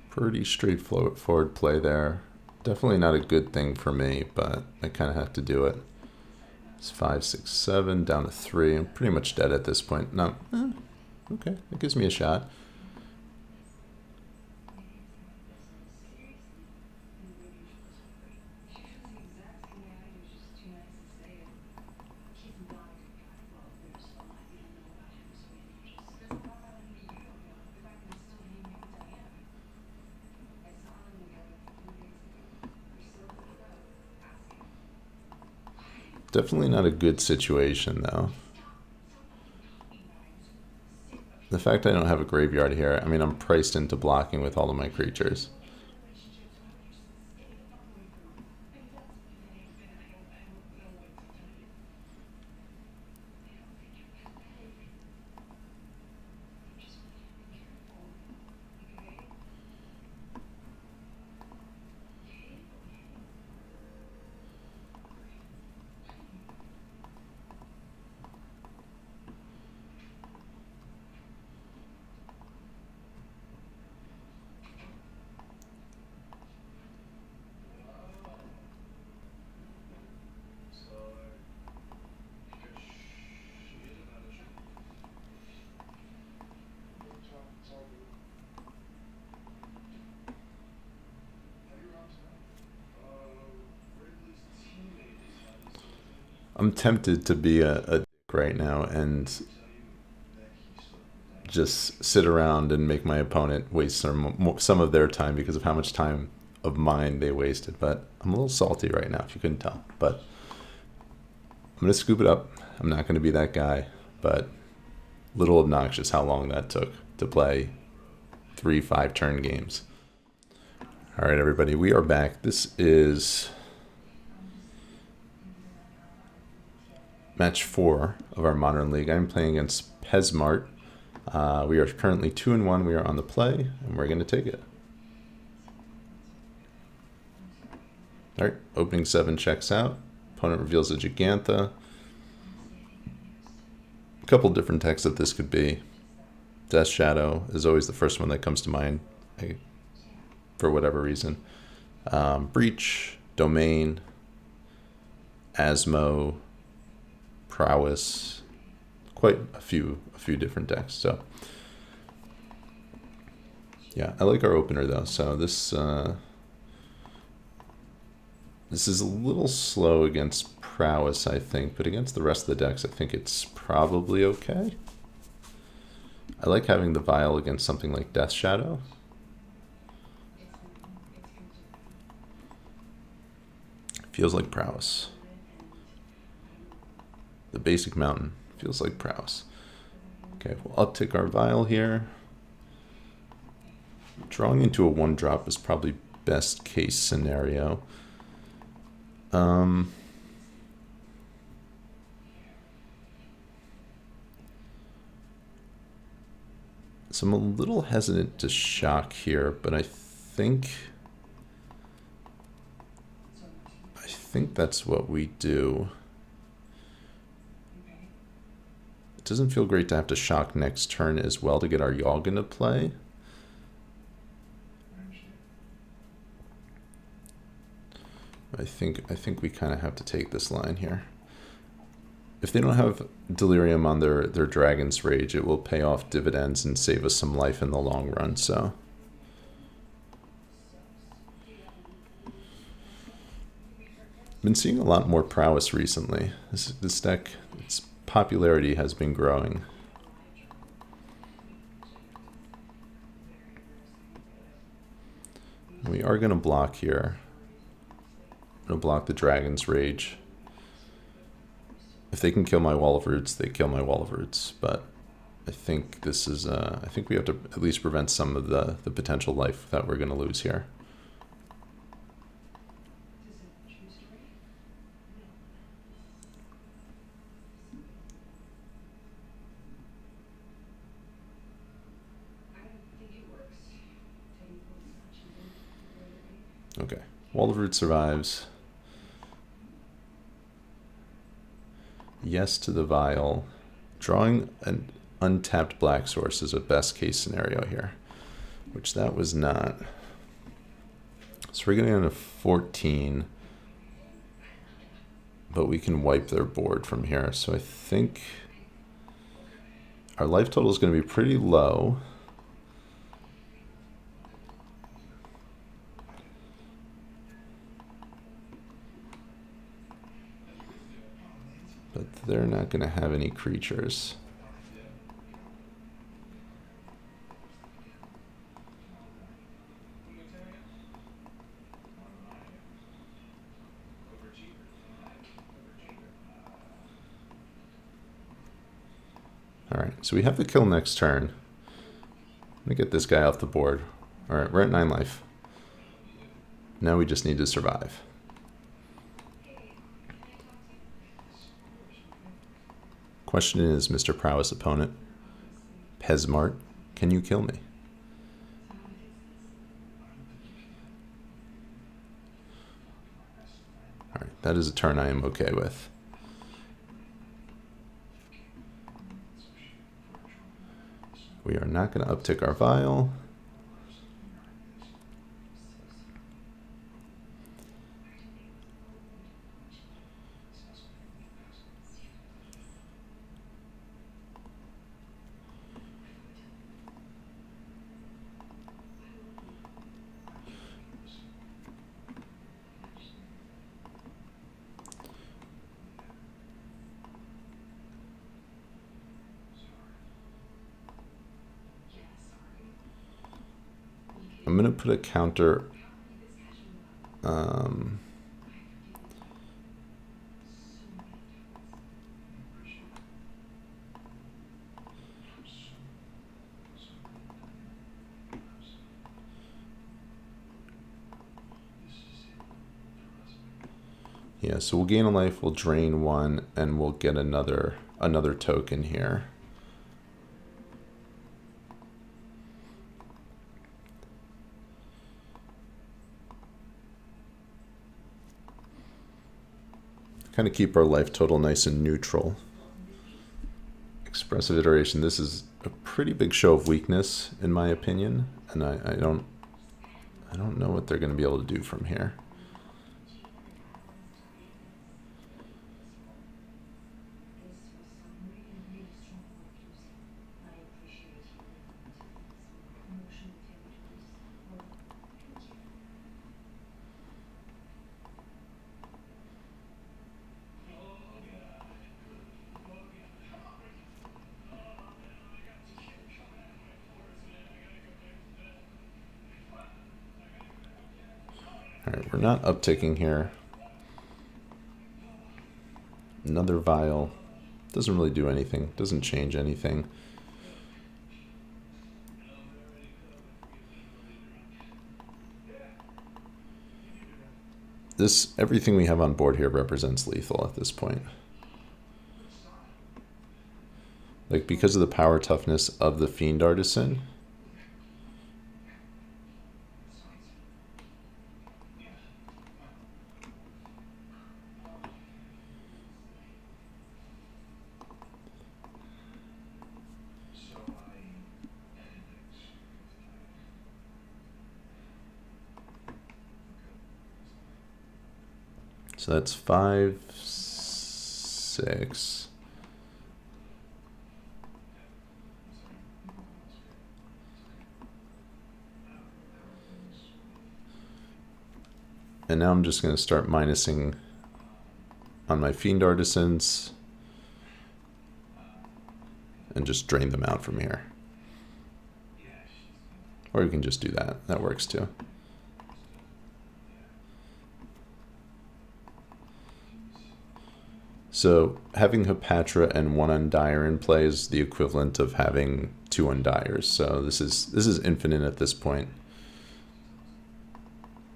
Pretty straightforward play there. Definitely not a good thing for me, but I kind of have to do it. It's 5, 6, 7, down to 3. I'm pretty much dead at this point. No, okay, that gives me a shot. Definitely not a good situation, though. The fact I don't have a graveyard here, I mean, I'm priced into blocking with all of my creatures. I'm tempted to be a dick right now and just sit around and make my opponent waste some of their time because of how much time of mine they wasted. But I'm a little salty right now, if you couldn't tell. But I'm going to scoop it up. I'm not going to be that guy, but a little obnoxious how long that took to play 3 5-turn games. All right, everybody, we are back. This is match 4 of our Modern League. I'm playing against Pesmart. We are currently 2-1. We are on the play, and we're going to take it. All right, opening 7 checks out. Opponent reveals a Gigantha. A couple different decks that this could be. Death Shadow is always the first one that comes to mind, for whatever reason. Breach, Domain, Asmo, Prowess, quite a few different decks. So yeah, I like our opener though. So this is a little slow against Prowess, I think, but against the rest of the decks, I think it's probably okay. I like having the Vial against something like Death Shadow. Feels like Prowess. The basic mountain feels like Prowess. Okay, we'll uptick our Vial here. Drawing into a 1-drop is probably best case scenario. So I'm a little hesitant to shock here, but I think that's what we do. It doesn't feel great to have to shock next turn as well to get our Yawg into play. I think we kind of have to take this line here. If they don't have Delirium on their Dragon's Rage, it will pay off dividends and save us some life in the long run, so. Been seeing a lot more Prowess recently. This deck, its popularity has been growing. We are going to block here. I'm going to block the Dragon's Rage. If they can kill my Wall of Roots, they kill my Wall of Roots. But I think this is, I think we have to at least prevent some of the potential life that we're going to lose here. Okay, Wall of Roots survives. Yes to the Vial. Drawing an untapped black source is a best case scenario here, which that was not. So we're getting on a 14, but we can wipe their board from here. So I think our life total is going to be pretty low. But they're not going to have any creatures. Alright, so we have the kill next turn. Let me get this guy off the board. Alright, we're at 9 life. Now we just need to survive. Question is, Mr. Prowess opponent, Pesmart, can you kill me? Alright, that is a turn I am okay with. We are not going to uptick our Vial. I'm going to put a counter. Yeah, so we'll gain a life, we'll drain one, and we'll get another token here. Kind of keep our life total nice and neutral. Expressive Iteration. This is a pretty big show of weakness, in my opinion, and I don't know what they're going to be able to do from here. Alright, we're not upticking here. Another vial. Doesn't really do anything. Doesn't change anything. Everything we have on board here represents lethal at this point. Like, because of the power toughness of the Fiend Artisan, so that's 5, 6. And now I'm just going to start minusing on my Fiend Artisans and just drain them out from here. Or you can just do that. That works too. So having Hepatra and 1 Undier in play is the equivalent of having 2 Undiers. So this is infinite at this point.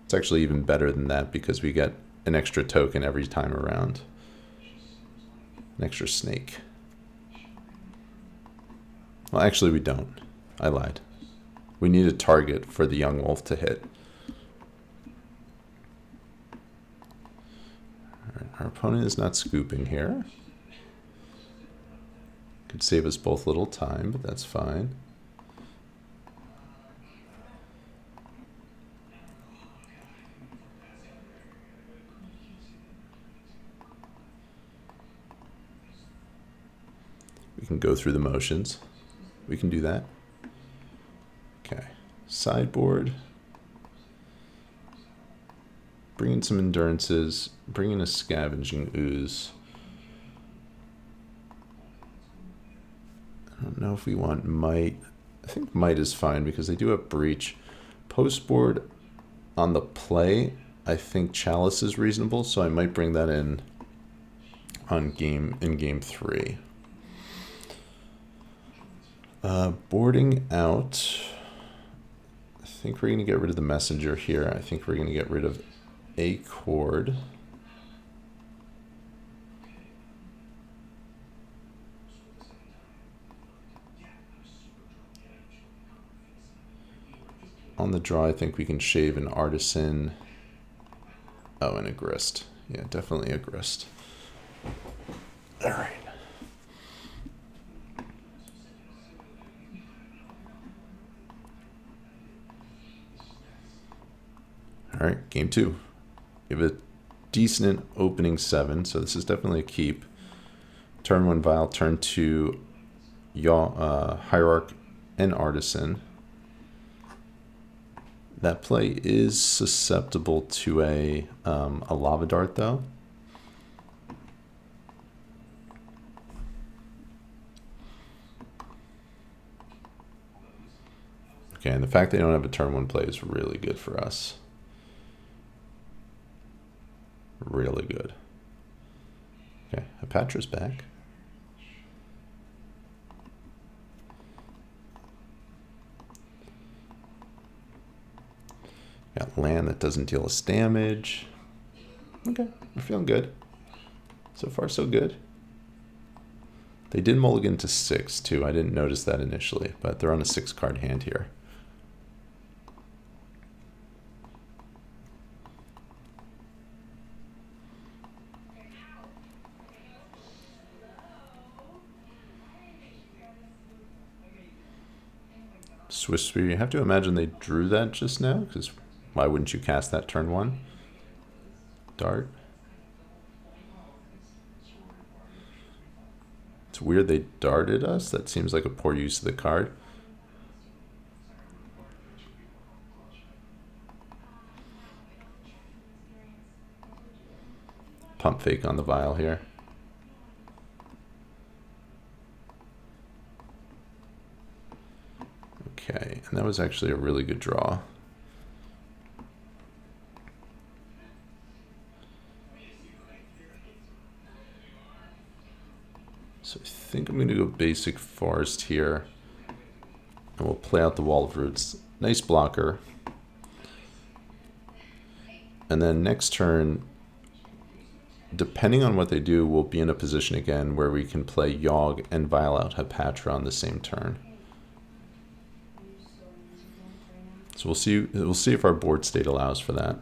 It's actually even better than that because we get an extra token every time around. An extra snake. Well, actually we don't. I lied. We need a target for the Yawgmoth to hit. Our opponent is not scooping here. Could save us both a little time, but that's fine. We can go through the motions. We can do that. Okay. Sideboard. Bring in some endurances. Bring in a scavenging ooze. I don't know if we want might. I think might is fine because they do have breach. Post board on the play, I think chalice is reasonable, so I might bring that in on game 3. Boarding out. I think we're going to get rid of the messenger here. I think we're going to get rid of a chord. On the draw, I think we can shave an artisan. Oh, and a grist. Yeah, definitely a grist. All right. All right, game 2. We have a decent opening 7, so this is definitely a keep. Turn 1 Vial, turn 2 Hierarch and Artisan. That play is susceptible to a Lava Dart, though. Okay, and the fact they don't have a turn 1 play is really good for us. Really good. Okay, Patra's back. Got land that doesn't deal us damage. Okay, we're feeling good. So far, so good. They did mulligan to 6, too. I didn't notice that initially, but they're on a 6-card hand here. Swiss Spear, you have to imagine they drew that just now, because why wouldn't you cast that turn 1? Dart. It's weird they darted us. That seems like a poor use of the card. Pump fake on the vial here. Okay, and that was actually a really good draw. So I think I'm going to go basic forest here. And we'll play out the Wall of Roots. Nice blocker. And then next turn, depending on what they do, we'll be in a position again where we can play Yawg and vial out Hapatra on the same turn. So we'll see if our board state allows for that.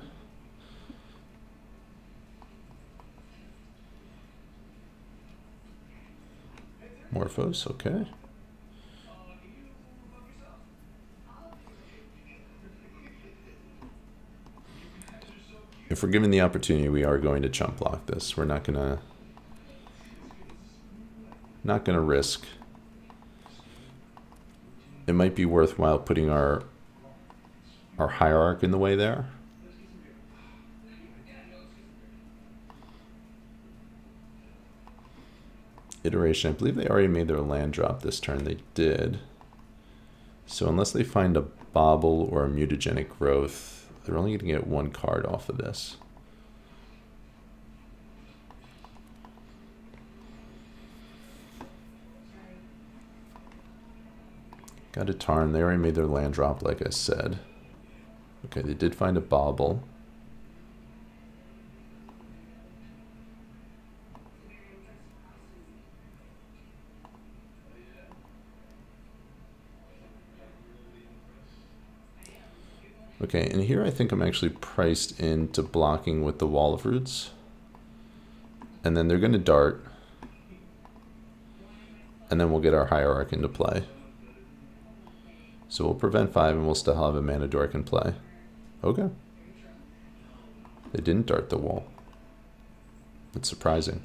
Morphos, okay. If we're given the opportunity, we are going to chump block this. We're not gonna risk. It might be worthwhile putting our hierarch in the way there. Iteration, I believe they already made their land drop this turn. They did. So unless they find a bobble or a mutagenic growth, they're only going to get 1 card off of this. Got a Tarn. They already made their land drop, like I said. Okay, they did find a bobble. Okay, and here I think I'm actually priced into blocking with the Wall of Roots. And then they're going to dart. And then we'll get our hierarch into play. So we'll prevent 5 and we'll still have a mana dork in play. Okay. They didn't dart the wall. That's surprising.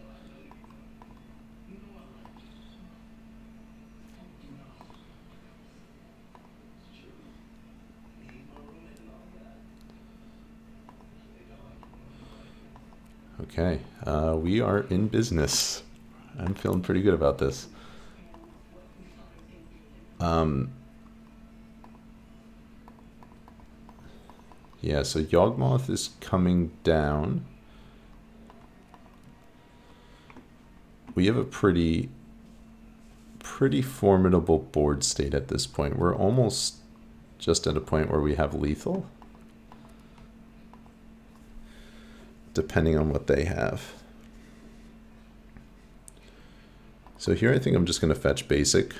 Okay, we are in business. I'm feeling pretty good about this. Yeah, so Yawgmoth is coming down. We have a pretty formidable board state at this point. We're almost just at a point where we have lethal, depending on what they have. So here I think I'm just going to fetch basic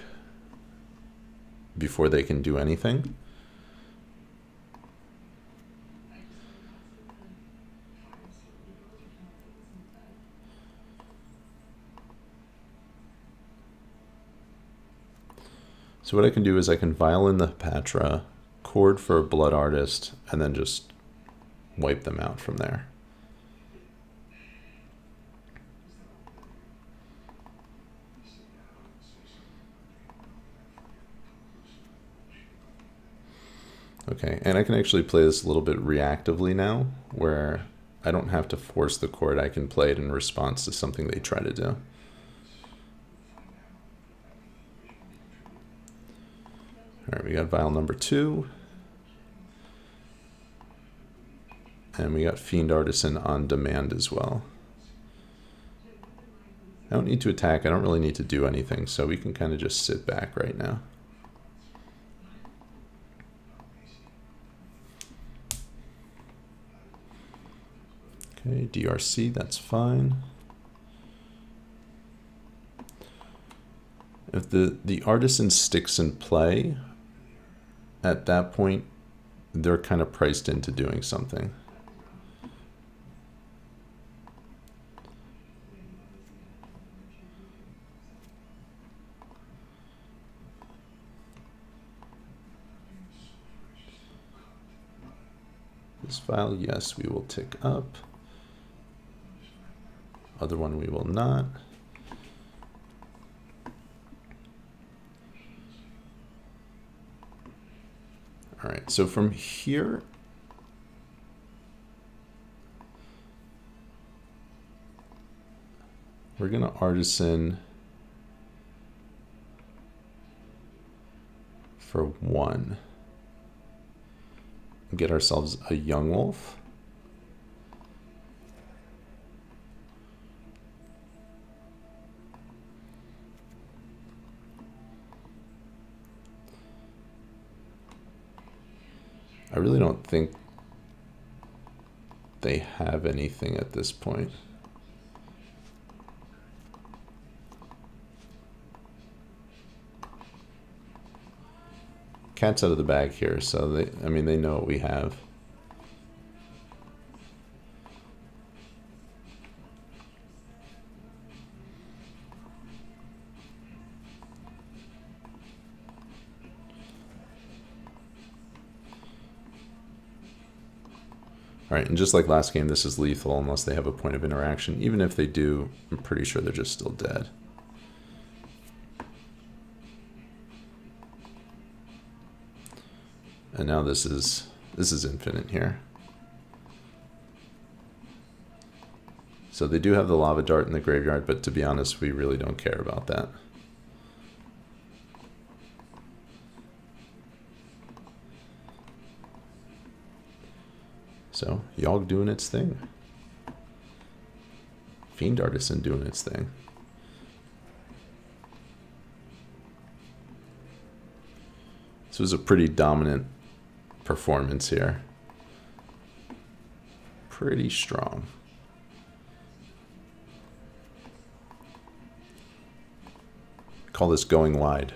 before they can do anything. So what I can do is I can vial in the Patra, chord for a Blood Artist, and then just wipe them out from there. Okay, and I can actually play this a little bit reactively now, where I don't have to force the chord, I can play it in response to something they try to do. All right, we got vial number 2. And we got Fiend Artisan on demand as well. I don't need to attack. I don't really need to do anything, so we can kind of just sit back right now. Okay, DRC, that's fine. If the Artisan sticks in play, at that point, they're kind of priced into doing something. This file, yes, we will tick up. Other one we will not. All right, so from here, we're gonna Artisan for 1. Get ourselves a Yawgmoth. I really don't think they have anything at this point. Cat's out of the bag here, so I mean, they know what we have. All right, and just like last game, this is lethal unless they have a point of interaction. Even if they do, I'm pretty sure they're just still dead. And now this is infinite here. So they do have the lava dart in the graveyard, but to be honest, we really don't care about that. So Yawg doing its thing. Fiend Artisan doing its thing. This was a pretty dominant performance here. Pretty strong. Call this going wide.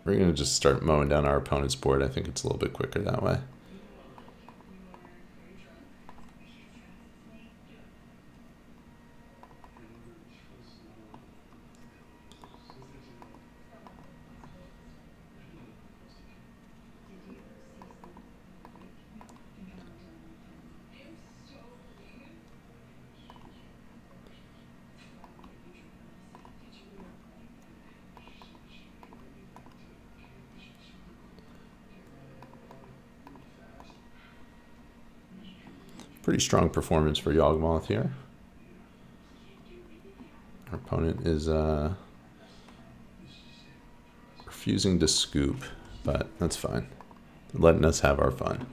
We're going to just start mowing down our opponent's board. I think it's a little bit quicker that way. Pretty strong performance for Yawgmoth here. Our opponent is refusing to scoop, but that's fine. They're letting us have our fun.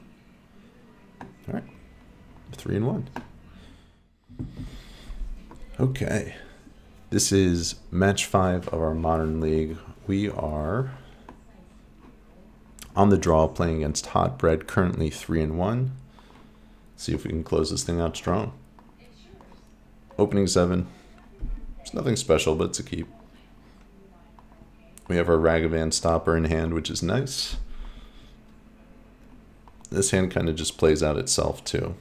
All right, 3-1. Okay, this is match 5 of our Modern League. We are on the draw playing against Hot Bread, currently 3-1. See if we can close this thing out strong. Opening 7. It's nothing special, but it's a keep. We have our Ragavan Stopper in hand, which is nice. This hand kind of just plays out itself, too.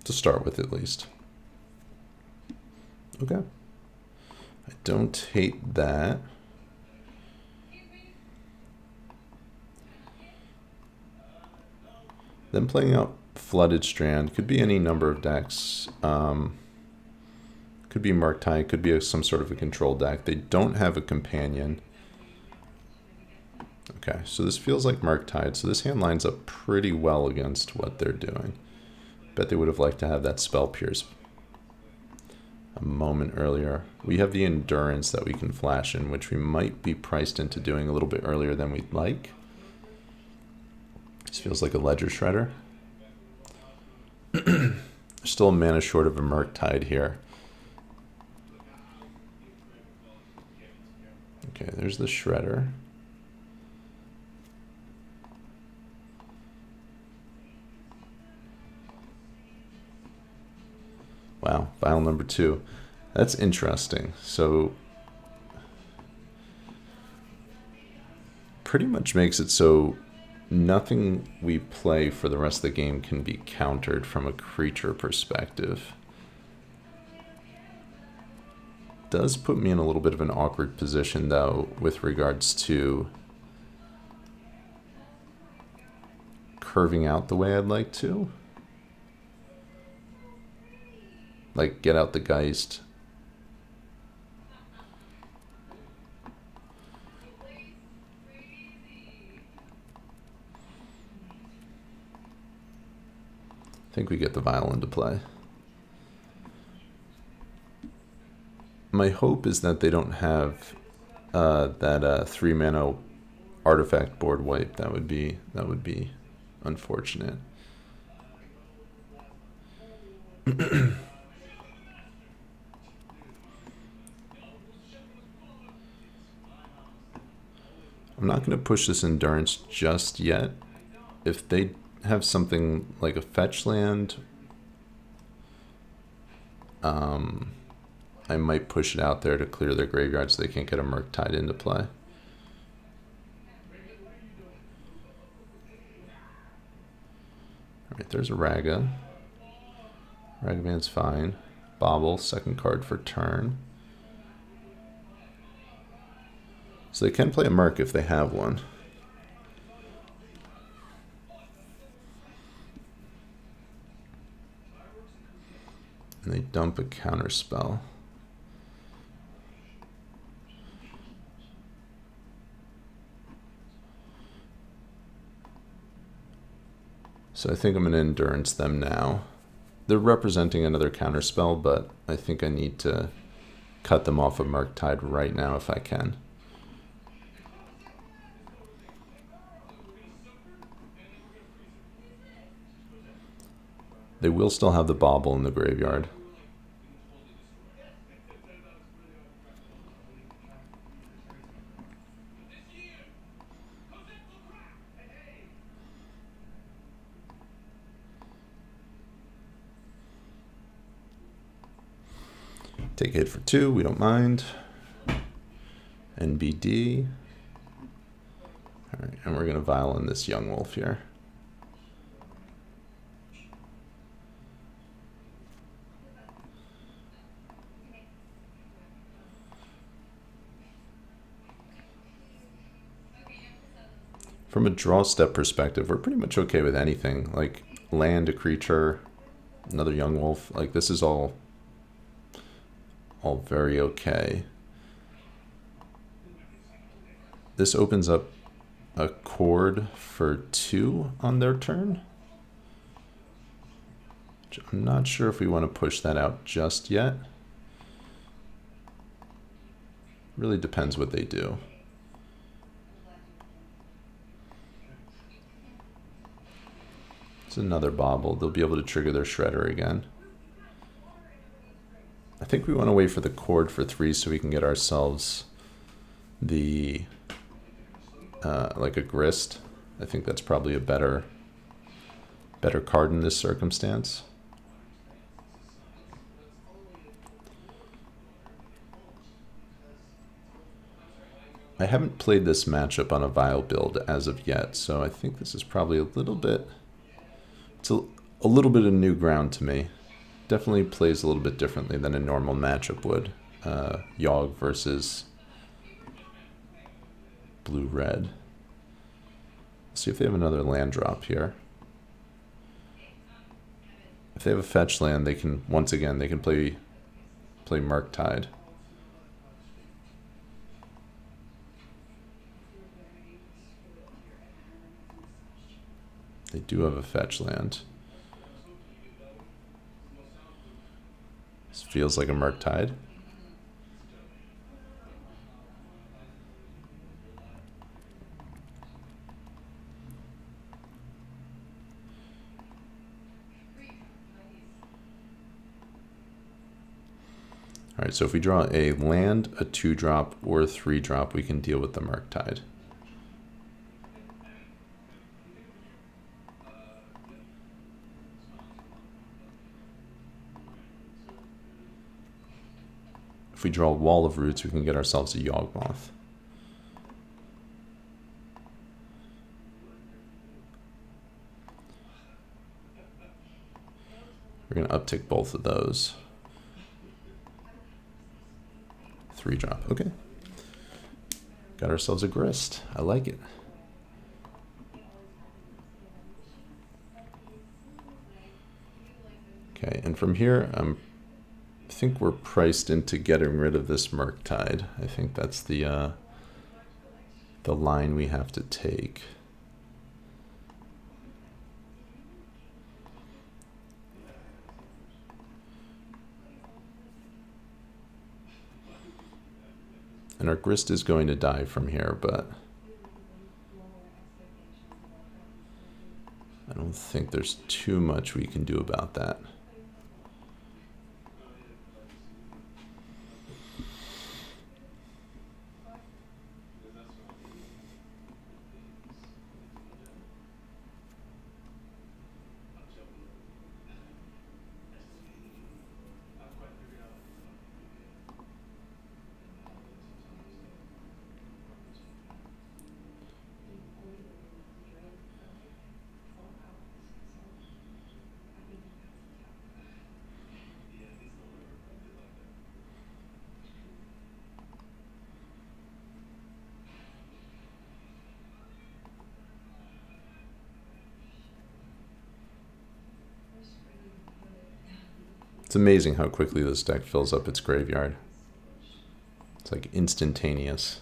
To start with, at least. Okay. I don't hate that. Then playing out Flooded Strand could be any number of decks. Could be Murktide, could be some sort of a control deck. They don't have a companion. Okay, so this feels like Murktide, so this hand lines up pretty well against what they're doing. Bet they would have liked to have that Spell Pierce a moment earlier. We have the Endurance that we can flash in, which we might be priced into doing a little bit earlier than we'd like. This feels like a Ledger Shredder. Still a mana short of a Murktide here. Okay, there's the Shredder. Wow, vial number 2. That's interesting. So pretty much makes it so nothing we play for the rest of the game can be countered from a creature perspective. Does put me in a little bit of an awkward position though with regards to curving out the way I'd like to. Like, get out the Geist. I think we get the Vial into play. My hope is that they don't have that 3-mana artifact board wipe. That would be unfortunate. I'm not going to push this Endurance just yet. If they have something like a fetch land, I might push it out there to clear their graveyard so they can't get a Murktide into play. Alright, there's a Raga. Ragavan's fine. Bobble, second card for turn. So they can play a Murk if they have one. And they dump a counter spell. So I think I'm going to Endurance them now. They're representing another counter spell, but I think I need to cut them off of Murktide right now if I can. They will still have the Bauble in the graveyard. Take a hit for 2, we don't mind. NBD. Alright, and we're going to Vial in this Yawgmoth here. From a draw step perspective, we're pretty much okay with anything. Like, land, a creature, another Yawgmoth. Like, this is all very okay. This opens up a Chord for 2 on their turn. I'm not sure if we want to push that out just yet. Really depends what they do. It's another Bauble. They'll be able to trigger their Shredder again. I think we want to wait for the Chord for 3 so we can get ourselves the like a Grist. I think that's probably a better card in this circumstance. I haven't played this matchup on a Vial build as of yet, so I think this is probably a little bit, it's a little bit of new ground to me. Definitely plays a little bit differently than a normal matchup would. Yawg versus blue-red. See if they have another land drop here. If they have a fetch land, they can, once again, they can play Murktide. They do have a fetch land. This feels like a Murktide. All right, so if we draw a land, a 2-drop, or a 3-drop, we can deal with the Murktide. If we draw a Wall of Roots, we can get ourselves a Yawgmoth. We're going to uptick both of those. 3-drop, okay. Got ourselves a Grist. I like it. Okay, and from here, I think we're priced into getting rid of this Murktide. I think that's the line we have to take. And our Grist is going to die from here, but I don't think there's too much we can do about that. It's amazing how quickly this deck fills up its graveyard. It's like instantaneous.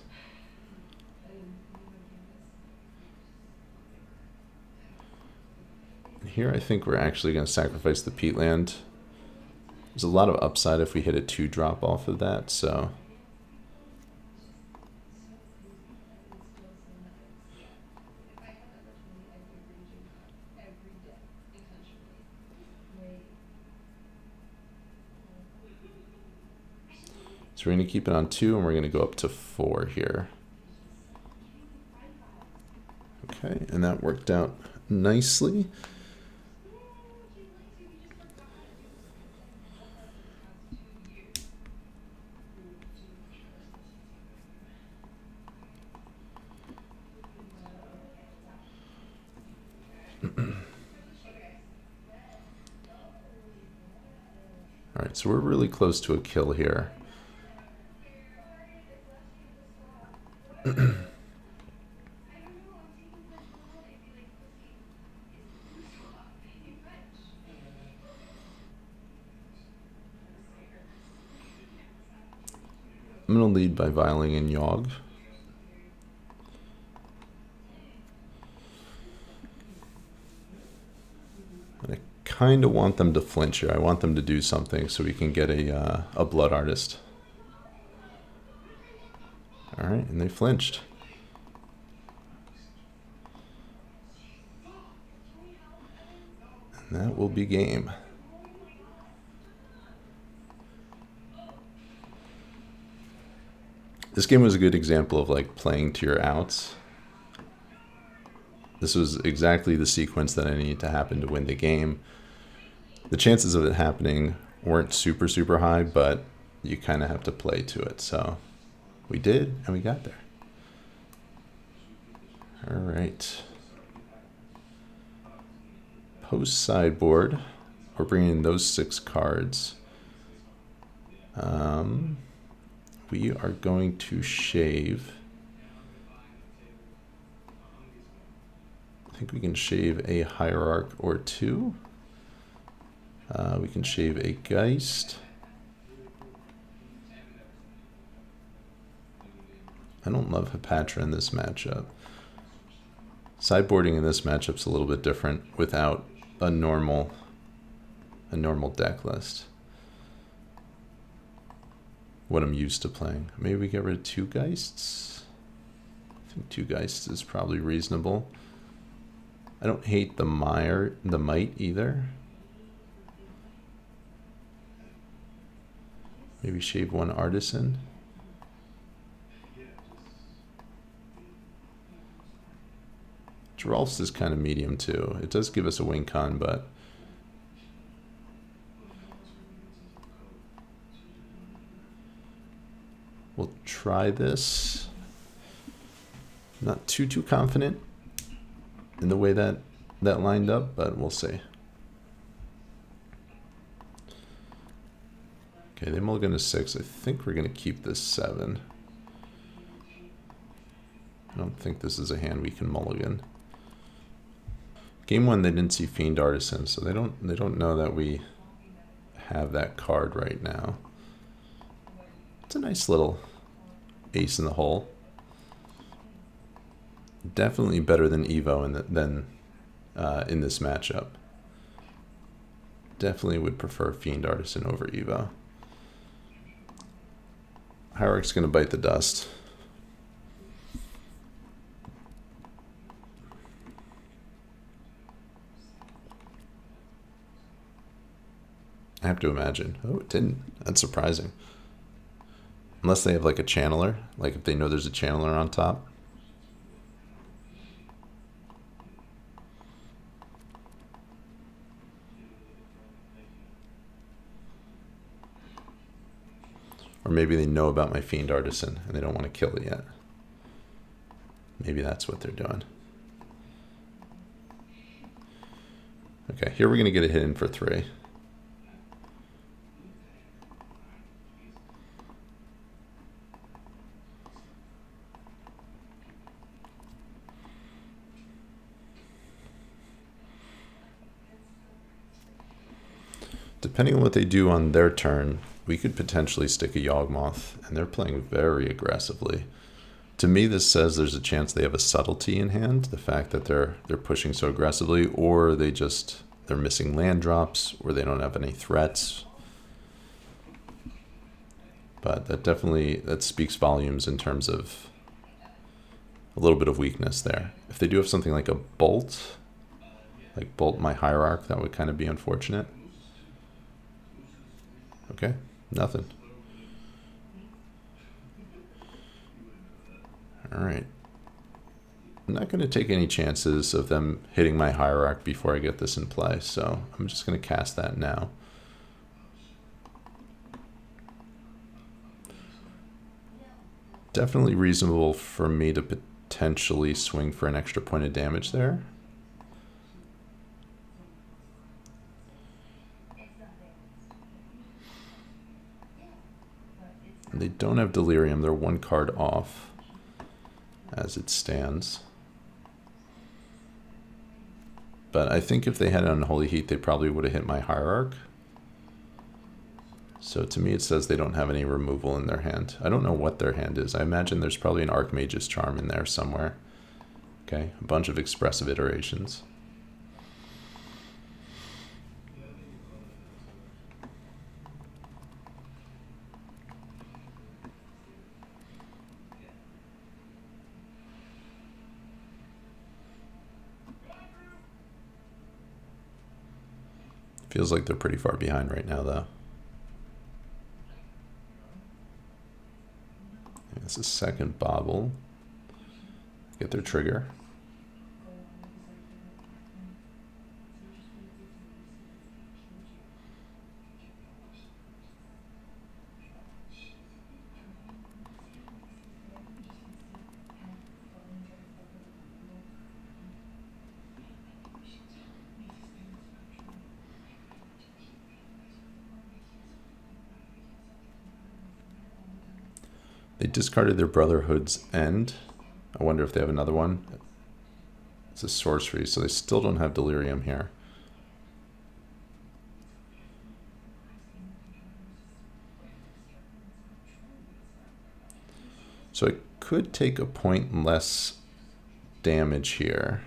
And here I think we're actually going to sacrifice the peatland. There's a lot of upside if we hit a 2-drop off of that, so... So we're going to keep it on 2, and we're going to go up to 4 here. Okay, and that worked out nicely. All right, so we're really close to a kill here. I'm going to lead by viling in Yawg. And I kind of want them to flinch here. I want them to do something so we can get a Blood Artist. All right, and they flinched. And that will be game. This game was a good example of like playing to your outs. This was exactly the sequence that I needed to happen to win the game. The chances of it happening weren't super, super high, but you kind of have to play to it. So we did, and we got there. All right. Post sideboard. We're bringing in those 6 cards. we are going to shave. I think we can shave a Hierarch or two. We can shave a Geist. I don't love a Patron in this matchup. Sideboarding in this matchup's a little bit different without a normal deck list. What I'm used to playing. Maybe we get rid of two Geists. I think two Geists is probably reasonable. I don't hate the Might either. Maybe shave one Artisan. Geralf's is kind of medium too. It does give us a win con, but we'll try this. Not too confident in the way that lined up, but we'll see. Okay, they mulligan to 6. I think we're going to keep this 7. I don't think this is a hand we can mulligan. Game 1, they didn't see Fiend Artisan, so they don't know that we have that card right now. It's a nice little ace in the hole. Definitely better than Evo in this matchup. Definitely would prefer Fiend Artisan over Evo. Hierarch's going to bite the dust. I have to imagine. Oh, it didn't. That's surprising. Unless they have like a channeler. Like if they know there's a channeler on top. Or maybe they know about my Fiend Artisan and they don't want to kill it yet. Maybe that's what they're doing. Okay, here we're going to get a hit in for 3. Depending on what they do on their turn, we could potentially stick a Yawgmoth, and they're playing very aggressively. To me, this says there's a chance they have a subtlety in hand, the fact that they're pushing so aggressively, or they're missing land drops, or they don't have any threats. But that speaks volumes in terms of a little bit of weakness there. If they do have something like a bolt, like bolt my Hierarch, that would kind of be unfortunate. Okay, nothing. All right. I'm not going to take any chances of them hitting my Hierarch before I get this in play, so I'm just going to cast that now. Definitely reasonable for me to potentially swing for an extra point of damage there. They don't have Delirium. They're one card off as it stands. But I think if they had Unholy Heat, they probably would have hit my Hierarch. So to me, it says they don't have any removal in their hand. I don't know what their hand is. I imagine there's probably an Archmage's Charm in there somewhere. Okay, a bunch of expressive iterations. Feels like they're pretty far behind right now, though. It's a second bobble. Get their trigger. They discarded their Brotherhood's End. I wonder if they have another one. It's a sorcery, so they still don't have Delirium here. So I could take a point less damage here.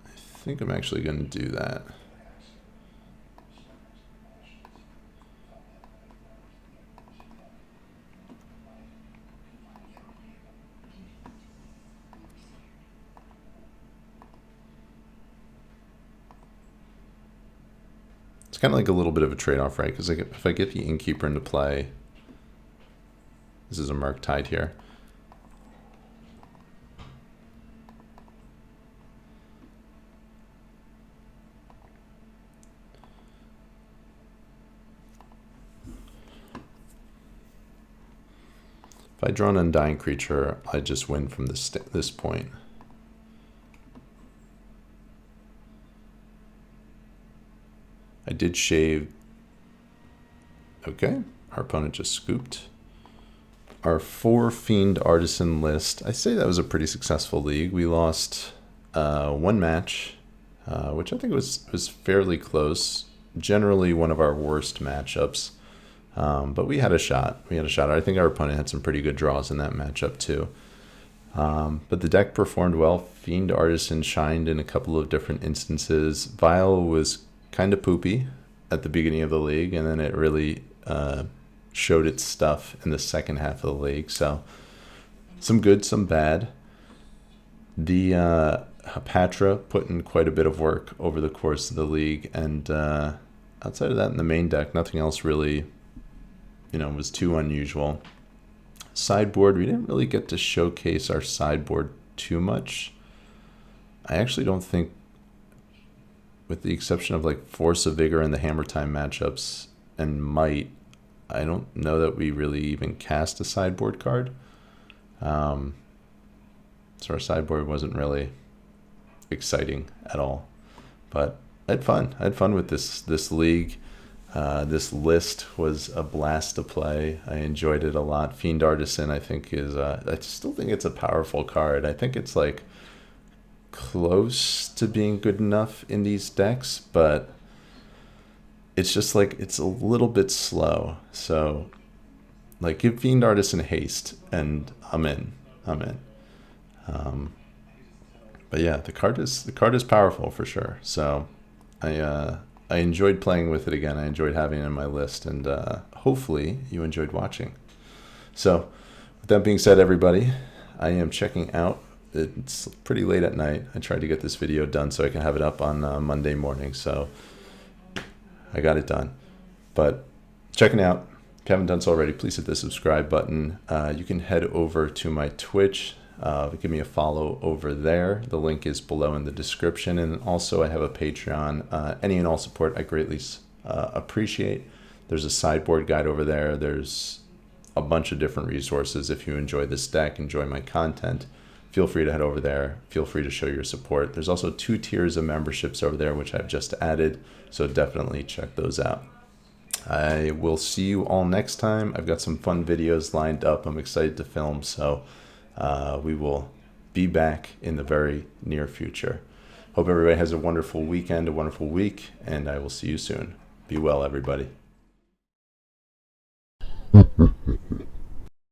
I think I'm actually going to do that. It's kind of like a little bit of a trade-off, right? Because if I get the Innkeeper into play, this is a Murktide here. If I draw an Undying Creature, I just win from this point. I did shave. Okay, our opponent just scooped. Our 4 Fiend Artisan list. I say that was a pretty successful league. We lost one match, which I think was fairly close. Generally one of our worst matchups, but we had a shot. I think our opponent had some pretty good draws in that matchup too. But the deck performed well. Fiend Artisan shined in a couple of different instances. Vile was kind of poopy at the beginning of the league, and then it really showed its stuff in the second half of the league. So some good, some bad. The Patron put in quite a bit of work over the course of the league, and outside of that, in the main deck, nothing else really, was too unusual. Sideboard, we didn't really get to showcase our sideboard too much. I actually don't think, with the exception of like Force of Vigor and the Hammertime matchups and Might, I don't know that we really even cast a sideboard card. So our sideboard wasn't really exciting at all. But I had fun. I had fun with this league. This list was a blast to play. I enjoyed it a lot. Fiend Artisan, I think, I still think it's a powerful card. I think it's like close to being good enough in these decks, but it's just like it's a little bit slow. So like give Fiend Artisan haste and I'm in. But yeah, the card is powerful for sure. So I enjoyed playing with it again. I enjoyed having it in my list, and hopefully you enjoyed watching. So with that being said, everybody, I am checking out. It's pretty late at night. I tried to get this video done so I can have it up on Monday morning. So I got it done. But checking out. If you haven't done so already, please hit the subscribe button. You can head over to my Twitch. Give me a follow over there. The link is below in the description. And also I have a Patreon. Any and all support I greatly appreciate. There's a sideboard guide over there. There's a bunch of different resources. If you enjoy this deck, enjoy my content, feel free to head over there. Feel free to show your support. There's also 2 tiers of memberships over there, which I've just added. So definitely check those out. I will see you all next time. I've got some fun videos lined up. I'm excited to film. So we will be back in the very near future. Hope everybody has a wonderful weekend, a wonderful week, and I will see you soon. Be well, everybody.